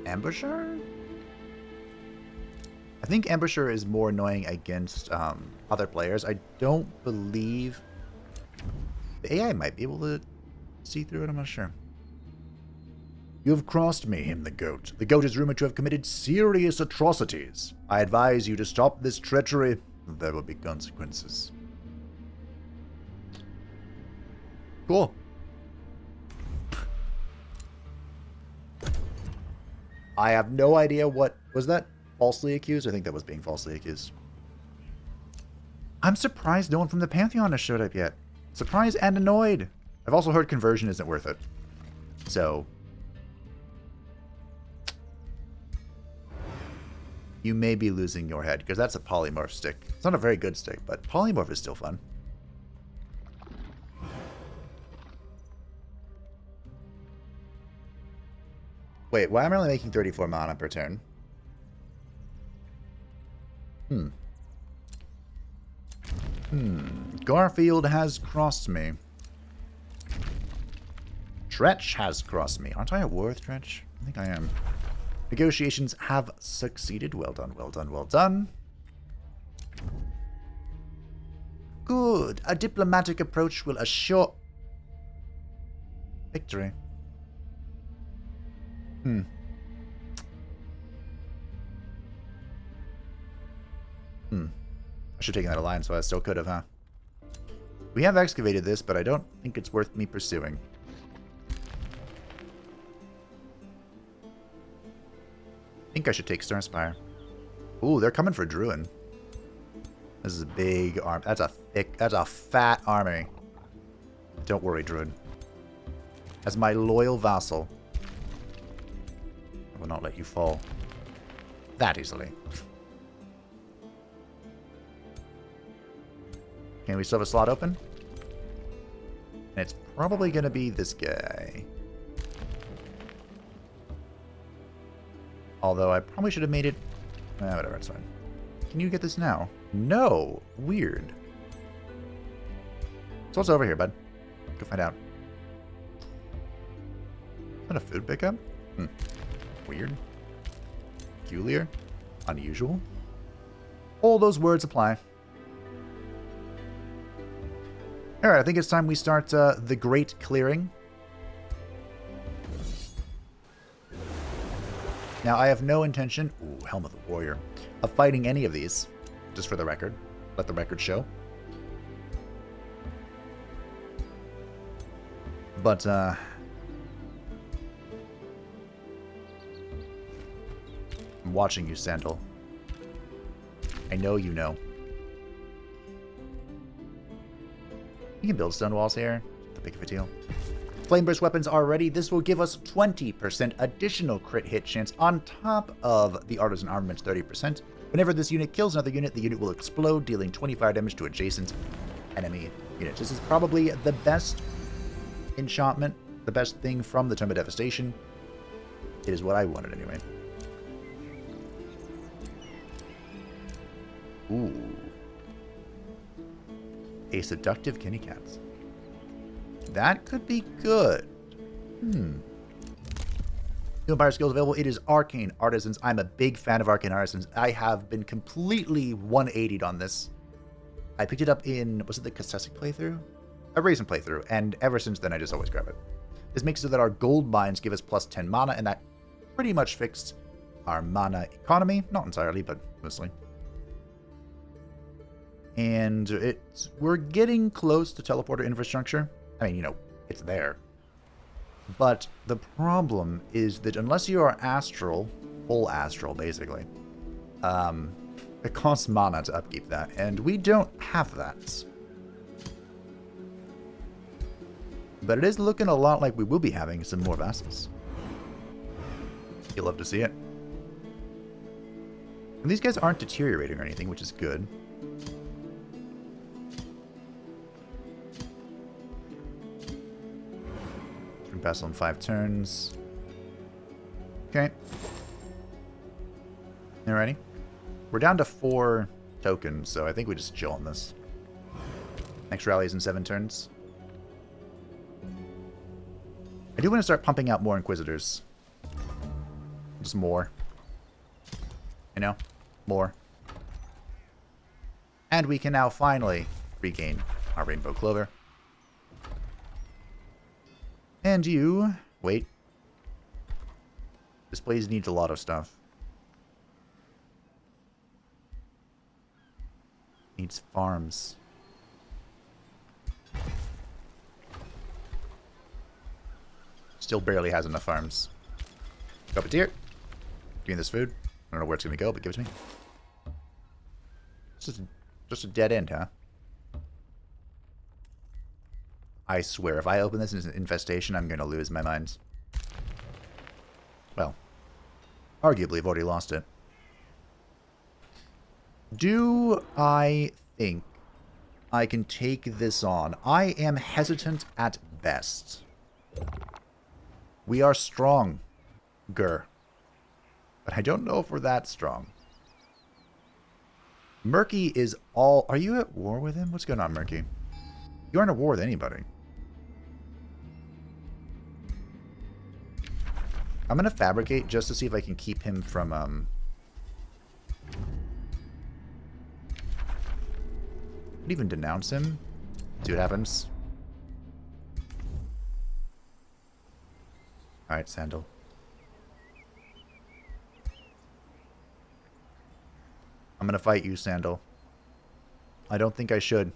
Speaker 1: Ambusher? I think Ambusher is more annoying against other players. I don't believe... The AI might be able to see through it, I'm not sure. You have crossed me, him the goat. The goat is rumored to have committed serious atrocities. I advise you to stop this treachery. There will be consequences. Cool. I have no idea what... Was that falsely accused? I think that was being falsely accused. I'm surprised no one from the Pantheon has showed up yet. Surprised and annoyed. I've also heard conversion isn't worth it. So... you may be losing your head, because that's a polymorph stick. It's not a very good stick, but polymorph is still fun. Wait, why am I only making 34 mana per turn? Garfield has crossed me. Tretch has crossed me. Aren't I at war with Tretch? I think I am. Negotiations have succeeded. Well done, well done, well done. Good. A diplomatic approach will assure victory. I should have taken that alliance, so I still could have, huh? We have excavated this, but I don't think it's worth me pursuing. I think I should take Starspire. Ooh, they're coming for Druin. This is a big arm. That's a fat army. Don't worry, Druid. As my loyal vassal, I will not let you fall that easily. Okay, we still have a slot open. And it's probably going to be this guy. Although I probably should have made it... whatever, it's fine. Can you get this now? No! Weird. So what's over here, bud? Go find out. Is that a food pickup? Weird. Peculiar. Unusual. All those words apply. Alright, I think it's time we start the Great Clearing. Now, I have no intention, Helm of the Warrior, of fighting any of these, just for the record. Let the record show. But, I'm watching you, Sandal. I know you know. You can build stone walls here. Not that big of a deal. Flameburst weapons are ready. This will give us 20% additional crit hit chance on top of the Artisan Armament's 30%. Whenever this unit kills another unit, the unit will explode, dealing 25 damage to adjacent enemy units. This is probably the best enchantment, the best thing from the Tome of Devastation. It is what I wanted anyway. Ooh. A seductive Kitty Cats. That could be good. New Empire skills available. It is Arcane Artisans. I'm a big fan of Arcane Artisans. I have been completely 180'd on this. I picked it up in, was it the Cassessic playthrough? A recent playthrough, and ever since then I just always grab it. This makes it so that our gold mines give us plus 10 mana, and that pretty much fixed our mana economy. Not entirely, but mostly. And we're getting close to teleporter infrastructure. I mean, you know, it's there. But the problem is that unless you are Astral, full Astral basically, it costs mana to upkeep that, and we don't have that. But it is looking a lot like we will be having some more vassals. You'll love to see it. And these guys aren't deteriorating or anything, which is good. Vassal in 5 turns. Okay. Alrighty. We're down to 4 tokens, so I think we just chill on this. Next rally is in 7 turns. I do want to start pumping out more Inquisitors. Just more. You know? More. And we can now finally regain our Rainbow Clover. And you... wait. This place needs a lot of stuff. Needs farms. Still barely has enough farms. Puppeteer. Give me this food. I don't know where it's going to go, but give it to me. It's just Just a dead end, huh? I swear, if I open this as an infestation, I'm going to lose my mind. Well, arguably, I've already lost it. Do I think I can take this on? I am hesitant at best. We are strong, but I don't know if we're that strong. Murky is all... Are you at war with him? What's going on, Murky? You aren't at war with anybody. I'm going to fabricate just to see if I can keep him from... I'd even denounce him. See what happens. Alright, Sandal. I'm gonna fight you, Sandal. I don't think I should.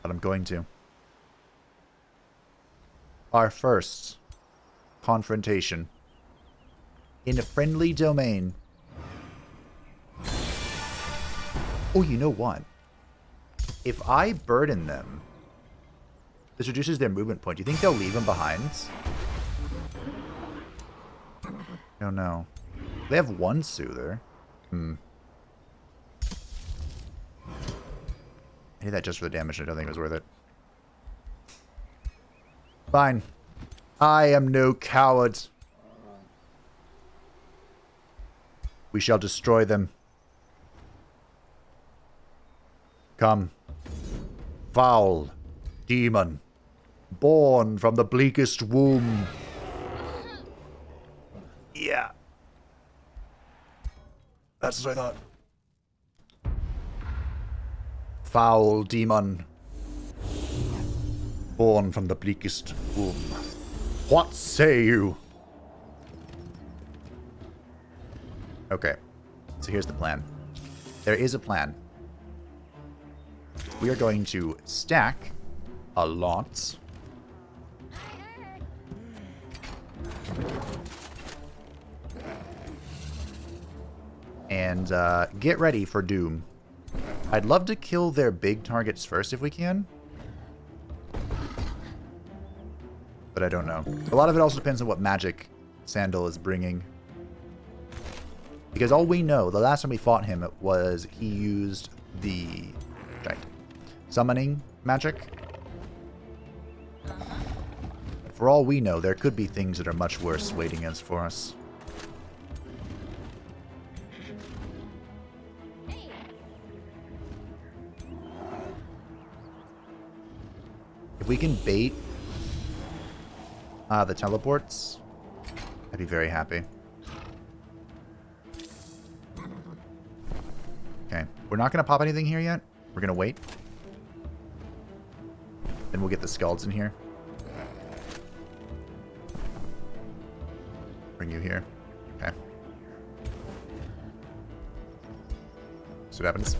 Speaker 1: But I'm going to. Our first confrontation in a friendly domain. Oh, you know what? If I burden them, this reduces their movement point. Do you think they'll leave them behind? I don't know. They have one soother. I did that just for the damage. I don't think it was worth it. Fine. I am no coward. We shall destroy them. Come. Foul demon, born from the bleakest womb. Yeah. That's what I thought. Foul demon, born from the bleakest womb. What say you? Okay, so here's the plan. There is a plan. We are going to stack a lot. And get ready for Doom. I'd love to kill their big targets first if we can. But I don't know. A lot of it also depends on what magic Sandal is bringing. Because all we know, the last time we fought him, was he used the summoning magic. For all we know, there could be things that are much worse waiting us for us. If we can bait the teleports, I'd be very happy. Okay, we're not going to pop anything here yet. We're going to wait. Then we'll get the skulls in here. Bring you here. Okay. See what happens.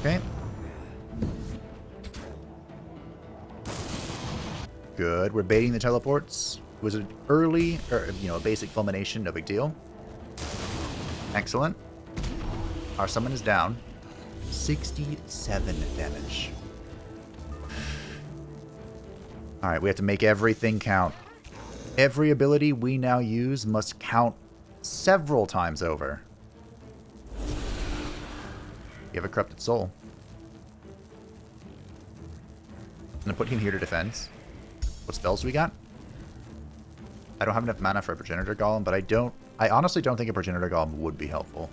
Speaker 1: Okay. Good. We're baiting the teleports. It was an early, or, a basic fulmination. No big deal. Excellent. Our summon is down. 67 damage. Alright, we have to make everything count. Every ability we now use must count several times over. You have a corrupted soul. I'm gonna put him here to defend. What spells do we got? I don't have enough mana for a Progenitor Golem, but I honestly don't think a Progenitor Golem would be helpful.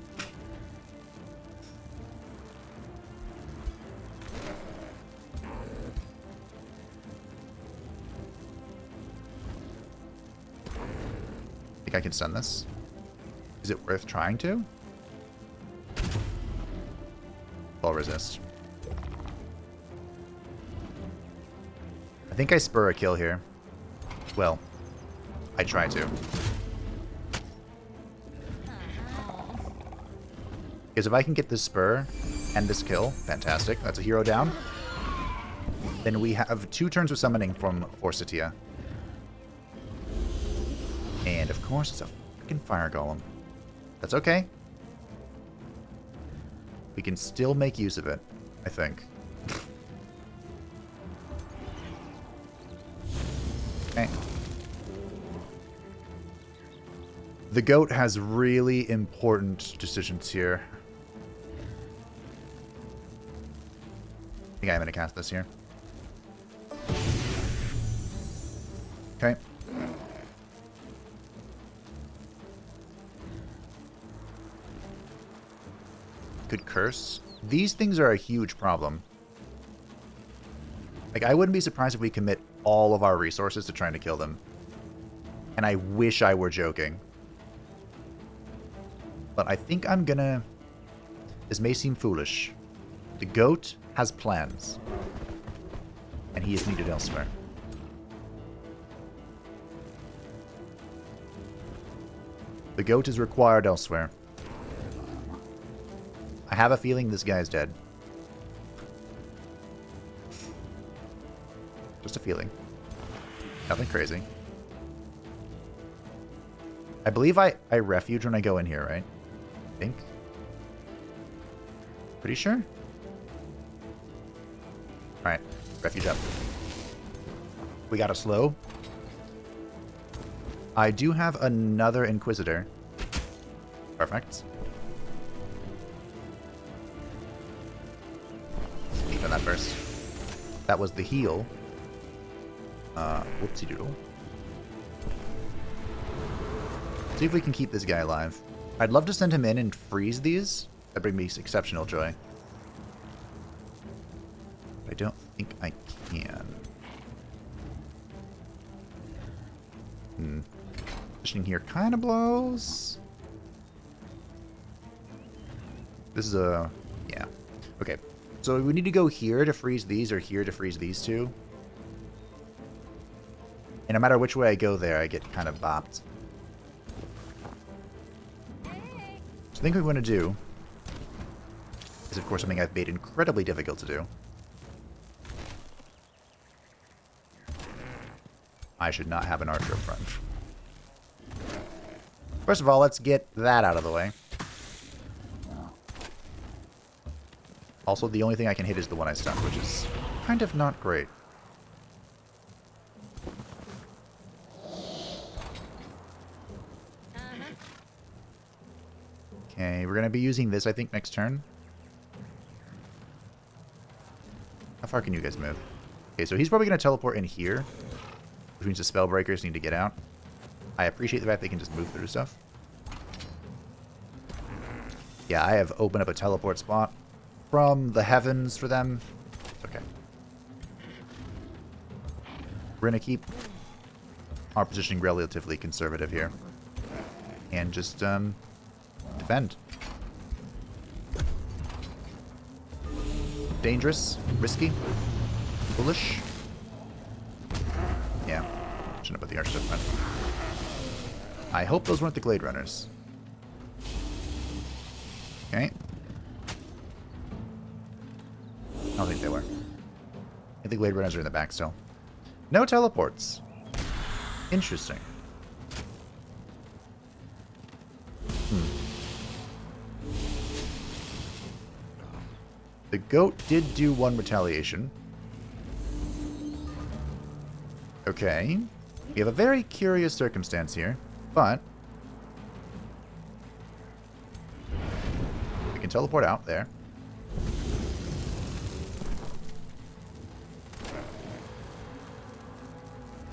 Speaker 1: Think I can stun this? Is it worth trying to? I'll resist. I think I spur a kill here. Well, I try to. Because if I can get this spur and this kill, fantastic. That's a hero down. Then we have 2 turns of summoning from Forsythia. And of course, it's a freaking fire golem. That's okay. We can still make use of it, I think. Okay. The goat has really important decisions here. I think I'm going to cast this here. Okay. Good curse. These things are a huge problem. Like, I wouldn't be surprised if we commit all of our resources to trying to kill them. And I wish I were joking. But I think I'm gonna... This may seem foolish. The goat has plans. And he is needed elsewhere. The goat is required elsewhere. I have a feeling this guy's dead. Just a feeling. Nothing crazy. I believe I refuge when I go in here, right? I think. Pretty sure? Alright, refuge up. We got a slow. I do have another Inquisitor. Perfect. Keep on that first. That was the heal. Whoopsie doodle. See if we can keep this guy alive. I'd love to send him in and freeze these. That'd bring me exceptional joy. But I don't think I can. Positioning here kind of blows. This is a... yeah. Okay. So we need to go here to freeze these or here to freeze these two. And no matter which way I go there, I get kind of bopped. So I think what we want to do is, of course, something I've made incredibly difficult to do. I should not have an archer up front. First of all, let's get that out of the way. Also, the only thing I can hit is the one I stunned, which is kind of not great. Okay, we're going to be using this, I think, next turn. How far can you guys move? Okay, so he's probably going to teleport in here, which means the Spellbreakers need to get out. I appreciate the fact they can just move through stuff. Yeah, I have opened up a teleport spot from the heavens for them. It's okay. We're going to keep our positioning relatively conservative here. And just, defend. Dangerous. Risky. Foolish. Yeah. Shouldn't have put the archers up front. I hope those weren't the Glade Runners. Okay. I don't think they were. I think the Glade Runners are in the back still. No teleports. Interesting. The goat did do one retaliation. Okay. We have a very curious circumstance here, but we can teleport out there.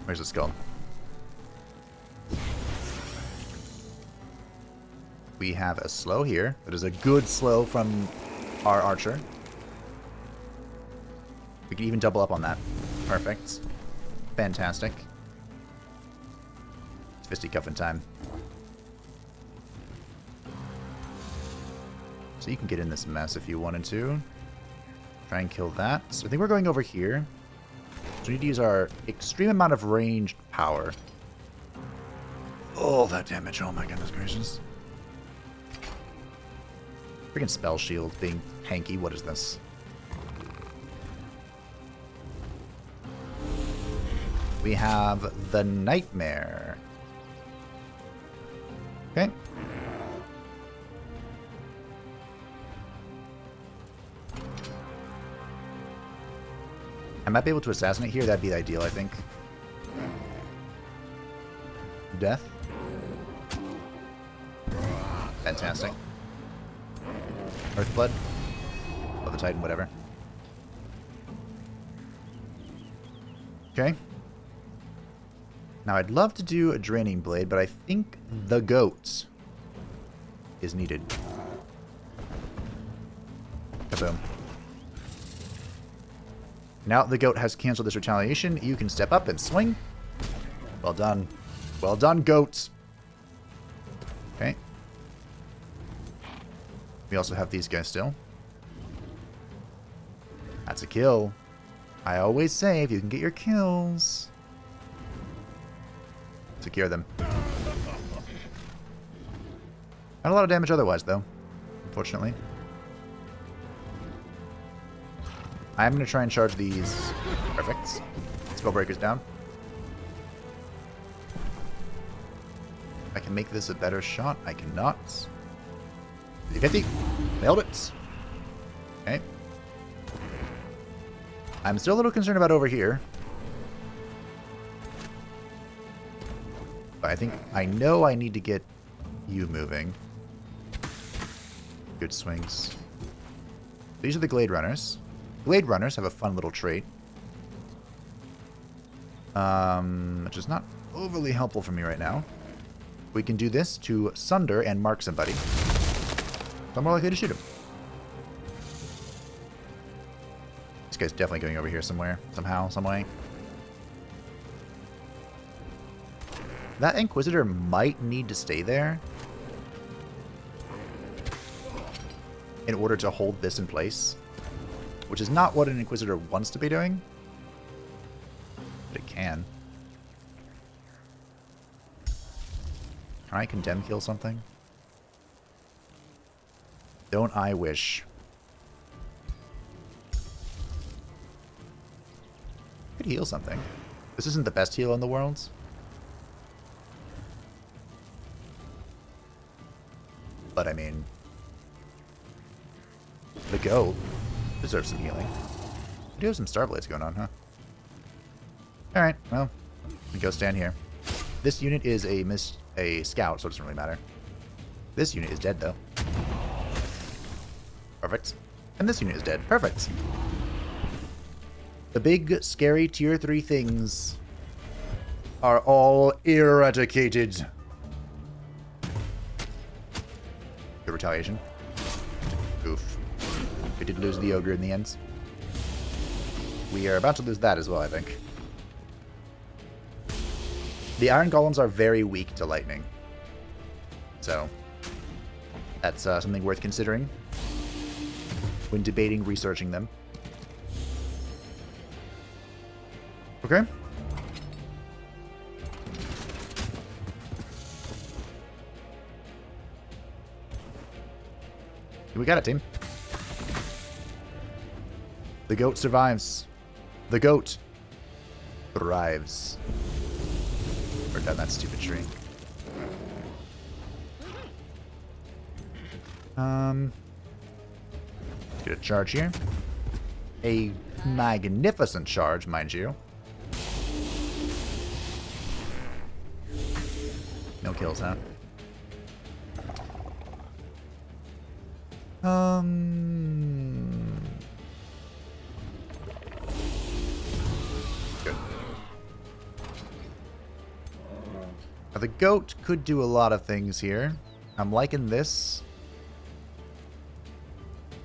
Speaker 1: Where's the skull? We have a slow here. That is a good slow from our archer. We can even double up on that. Perfect. Fantastic. It's fisticuffing time. So you can get in this mess if you wanted to. Try and kill that. So I think we're going over here. So we need to use our extreme amount of ranged power. Oh, that damage. Oh my goodness gracious. Freaking spell shield being hanky. What is this? We have the Nightmare. Okay. might be able to assassinate here. That'd be the ideal, I think. Death. Fantastic. Earthblood. Oh, the Titan, whatever. Okay. Now, I'd love to do a Draining Blade, but I think the goat is needed. Kaboom. Now the goat has canceled this retaliation. You can step up and swing. Well done. Well done, goats. Okay. We also have these guys still. That's a kill. I always say, if you can get your kills, secure them. Not a lot of damage otherwise, though, unfortunately. I'm going to try and charge these. Perfect. Spellbreaker's down. I can make this a better shot. I cannot. 50. Nailed it. Okay. I'm still a little concerned about over here. But I think I know I need to get you moving. Good swings. These are the Glade Runners. Glade Runners have a fun little trait. Which is not overly helpful for me right now. We can do this to sunder and mark somebody. So I'm more likely to shoot him. This guy's definitely going over here somewhere. Somehow, some way. That Inquisitor might need to stay there in order to hold this in place. Which is not what an Inquisitor wants to be doing. But it can. Can I condemn kill something? Don't I wish. Could heal something. This isn't the best heal in the world. But I mean, the goat deserves some healing. We do have some Starblades going on, huh? Alright, well, we go stand here. This unit is a scout, so it doesn't really matter. This unit is dead, though. Perfect. And this unit is dead. Perfect. The big, scary tier 3 things are all eradicated. The retaliation. Oof. We did lose the ogre in the end. We are about to lose that as well, I think. The iron golems are very weak to lightning. So, that's something worth considering when debating researching them. Okay. We got it, team. The goat survives. The goat thrives. Burn down that stupid tree. Let's get a charge here. A magnificent charge, mind you. No kills, huh? Good. Now, the goat could do a lot of things here. I'm liking this.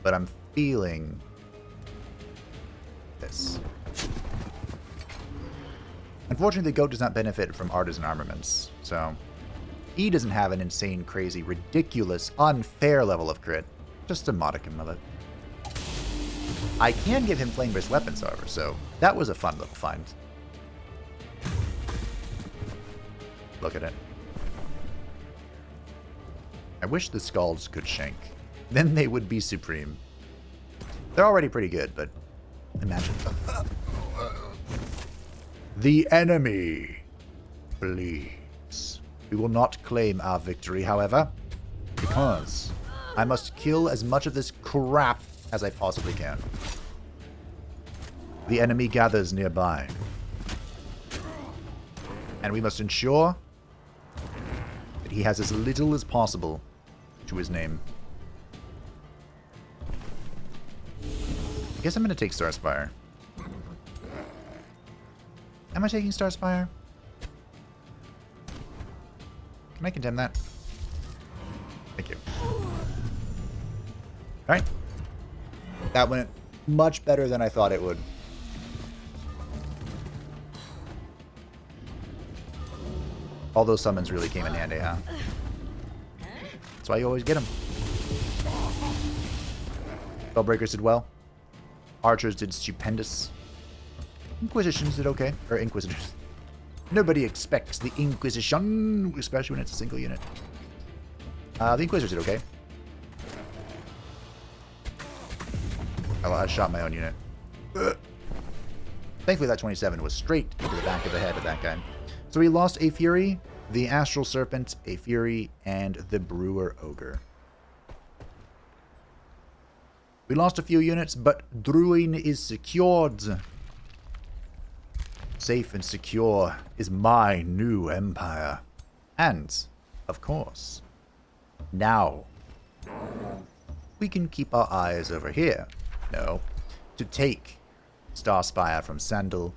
Speaker 1: But I'm feeling this. Unfortunately, the goat does not benefit from artisan armaments, so he doesn't have an insane, crazy, ridiculous, unfair level of crit. Just a modicum of it. I can give him flame-based weapons, however, so that was a fun little find. Look at it. I wish the Scalds could shank. Then they would be supreme. They're already pretty good, but imagine. The enemy bleeds. We will not claim our victory, however, because I must kill as much of this crap as I possibly can. the enemy gathers nearby. And we must ensure that he has as little as possible to his name. I guess I'm going to take Starspire. Am I taking Starspire? Can I condemn that? Thank you. Alright. That went much better than I thought it would. All those summons really came in handy, huh? That's why you always get them. Spellbreakers did well. Archers did stupendous. Inquisitions did okay. Or Inquisitors. Nobody expects the Inquisition, especially when it's a single unit. The Inquisitors did okay. I shot my own unit. Ugh. Thankfully that 27 was straight into the back of the head of that guy. So we lost a Fury, the Astral Serpent, a Fury, and the Brewer Ogre. We lost a few units, but Druin is secured. Safe and secure is my new empire. And, of course, now we can keep our eyes over here. No, to take Starspire from Sandal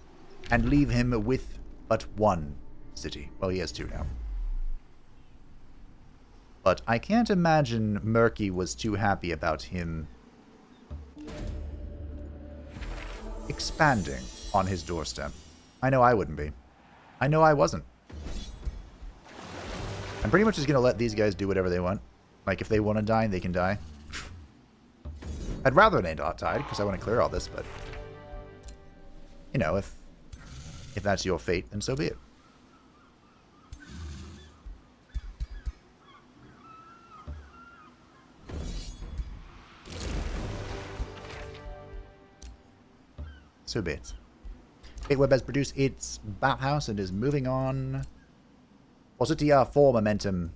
Speaker 1: and leave him with but one city. Well, he has two now. But I can't imagine Murky was too happy about him expanding on his doorstep. I know I wouldn't be. I know I wasn't. I'm pretty much just going to let these guys do whatever they want. Like, if they want to die, they can die. I'd rather they not died, because I want to clear all this, but... You know, if that's your fate, then so be it. So be it. Gateweb has produced its bathhouse and is moving on. Positia 4 momentum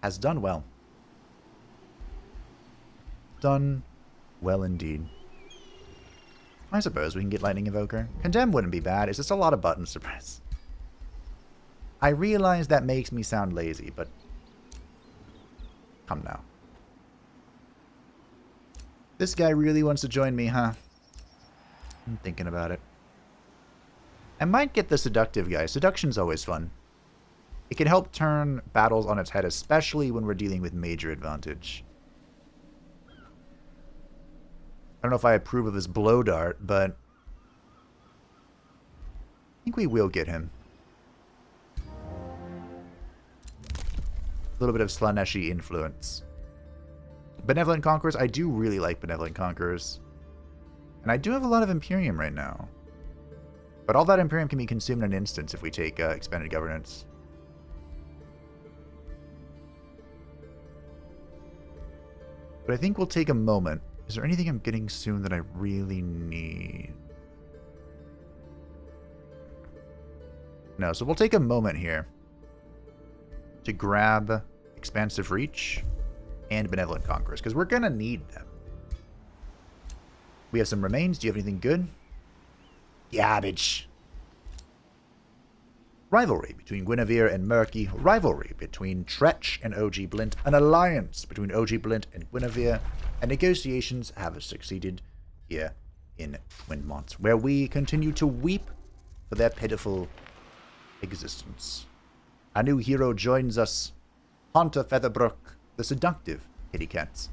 Speaker 1: has done well. Done well indeed. I suppose we can get Lightning Evoker. Condemn wouldn't be bad. It's just a lot of buttons to press. I realize that makes me sound lazy, but come now. This guy really wants to join me, huh? I'm thinking about it. I might get the Seductive guy. Seduction's always fun. It can help turn battles on its head, especially when we're dealing with major advantage. I don't know if I approve of his blow dart, but I think we will get him. A little bit of Slaneshi influence. Benevolent Conquerors. I do really like Benevolent Conquerors. And I do have a lot of Imperium right now. But all that Imperium can be consumed in an instance if we take Expanded Governance. But I think we'll take a moment. Is there anything I'm getting soon that I really need? No, so we'll take a moment here to grab Expansive Reach and Benevolent Conquerors, because we're going to need them. We have some remains. Do you have anything good? Garbage. Rivalry between Gwynavere and Murky. Rivalry between Tretch and OG Blint. An alliance between OG Blint and Gwynavere. And negotiations have succeeded here in Windmont, where we continue to weep for their pitiful existence. A new hero joins us. Haunter Featherbrook, the seductive kitty cats.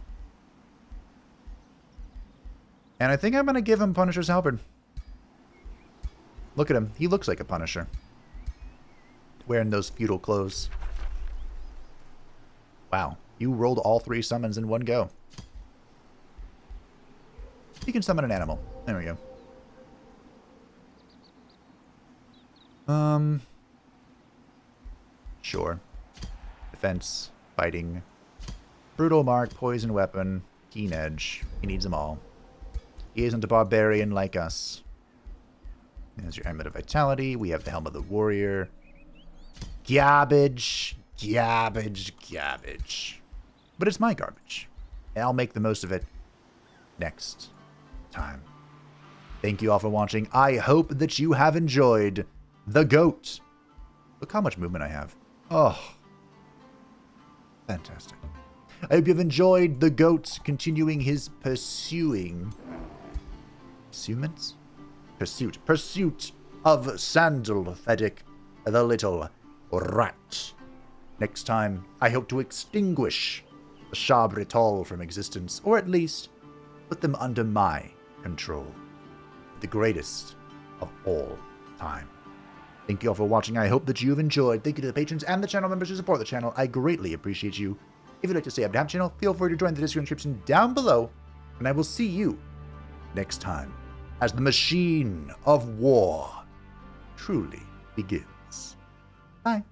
Speaker 1: And I think I'm going to give him Punisher's Halberd. Look at him. He looks like a Punisher. Wearing those feudal clothes. Wow. You rolled all 3 summons in one go. You can summon an animal. There we go. Sure. Defense. Fighting. Brutal Mark. Poison Weapon. Keen Edge. He needs them all. He isn't a barbarian like us. There's your Helmet of Vitality. We have the Helm of the Warrior. Garbage. Garbage. Garbage. But it's my garbage. And I'll make the most of it next time. Thank you all for watching. I hope that you have enjoyed the GOAT. Look how much movement I have. Oh, fantastic. I hope you've enjoyed the GOAT continuing his pursuit of Sandal Fedic, the little rat. Next time, I hope to extinguish the Shabritol from existence, or at least put them under my control. The greatest of all time. Thank you all for watching. I hope that you've enjoyed. Thank you to the patrons and the channel members who support the channel. I greatly appreciate you. If you'd like to stay up to the channel, feel free to join the Discord description down below, and I will see you next time as the machine of war truly begins. Bye.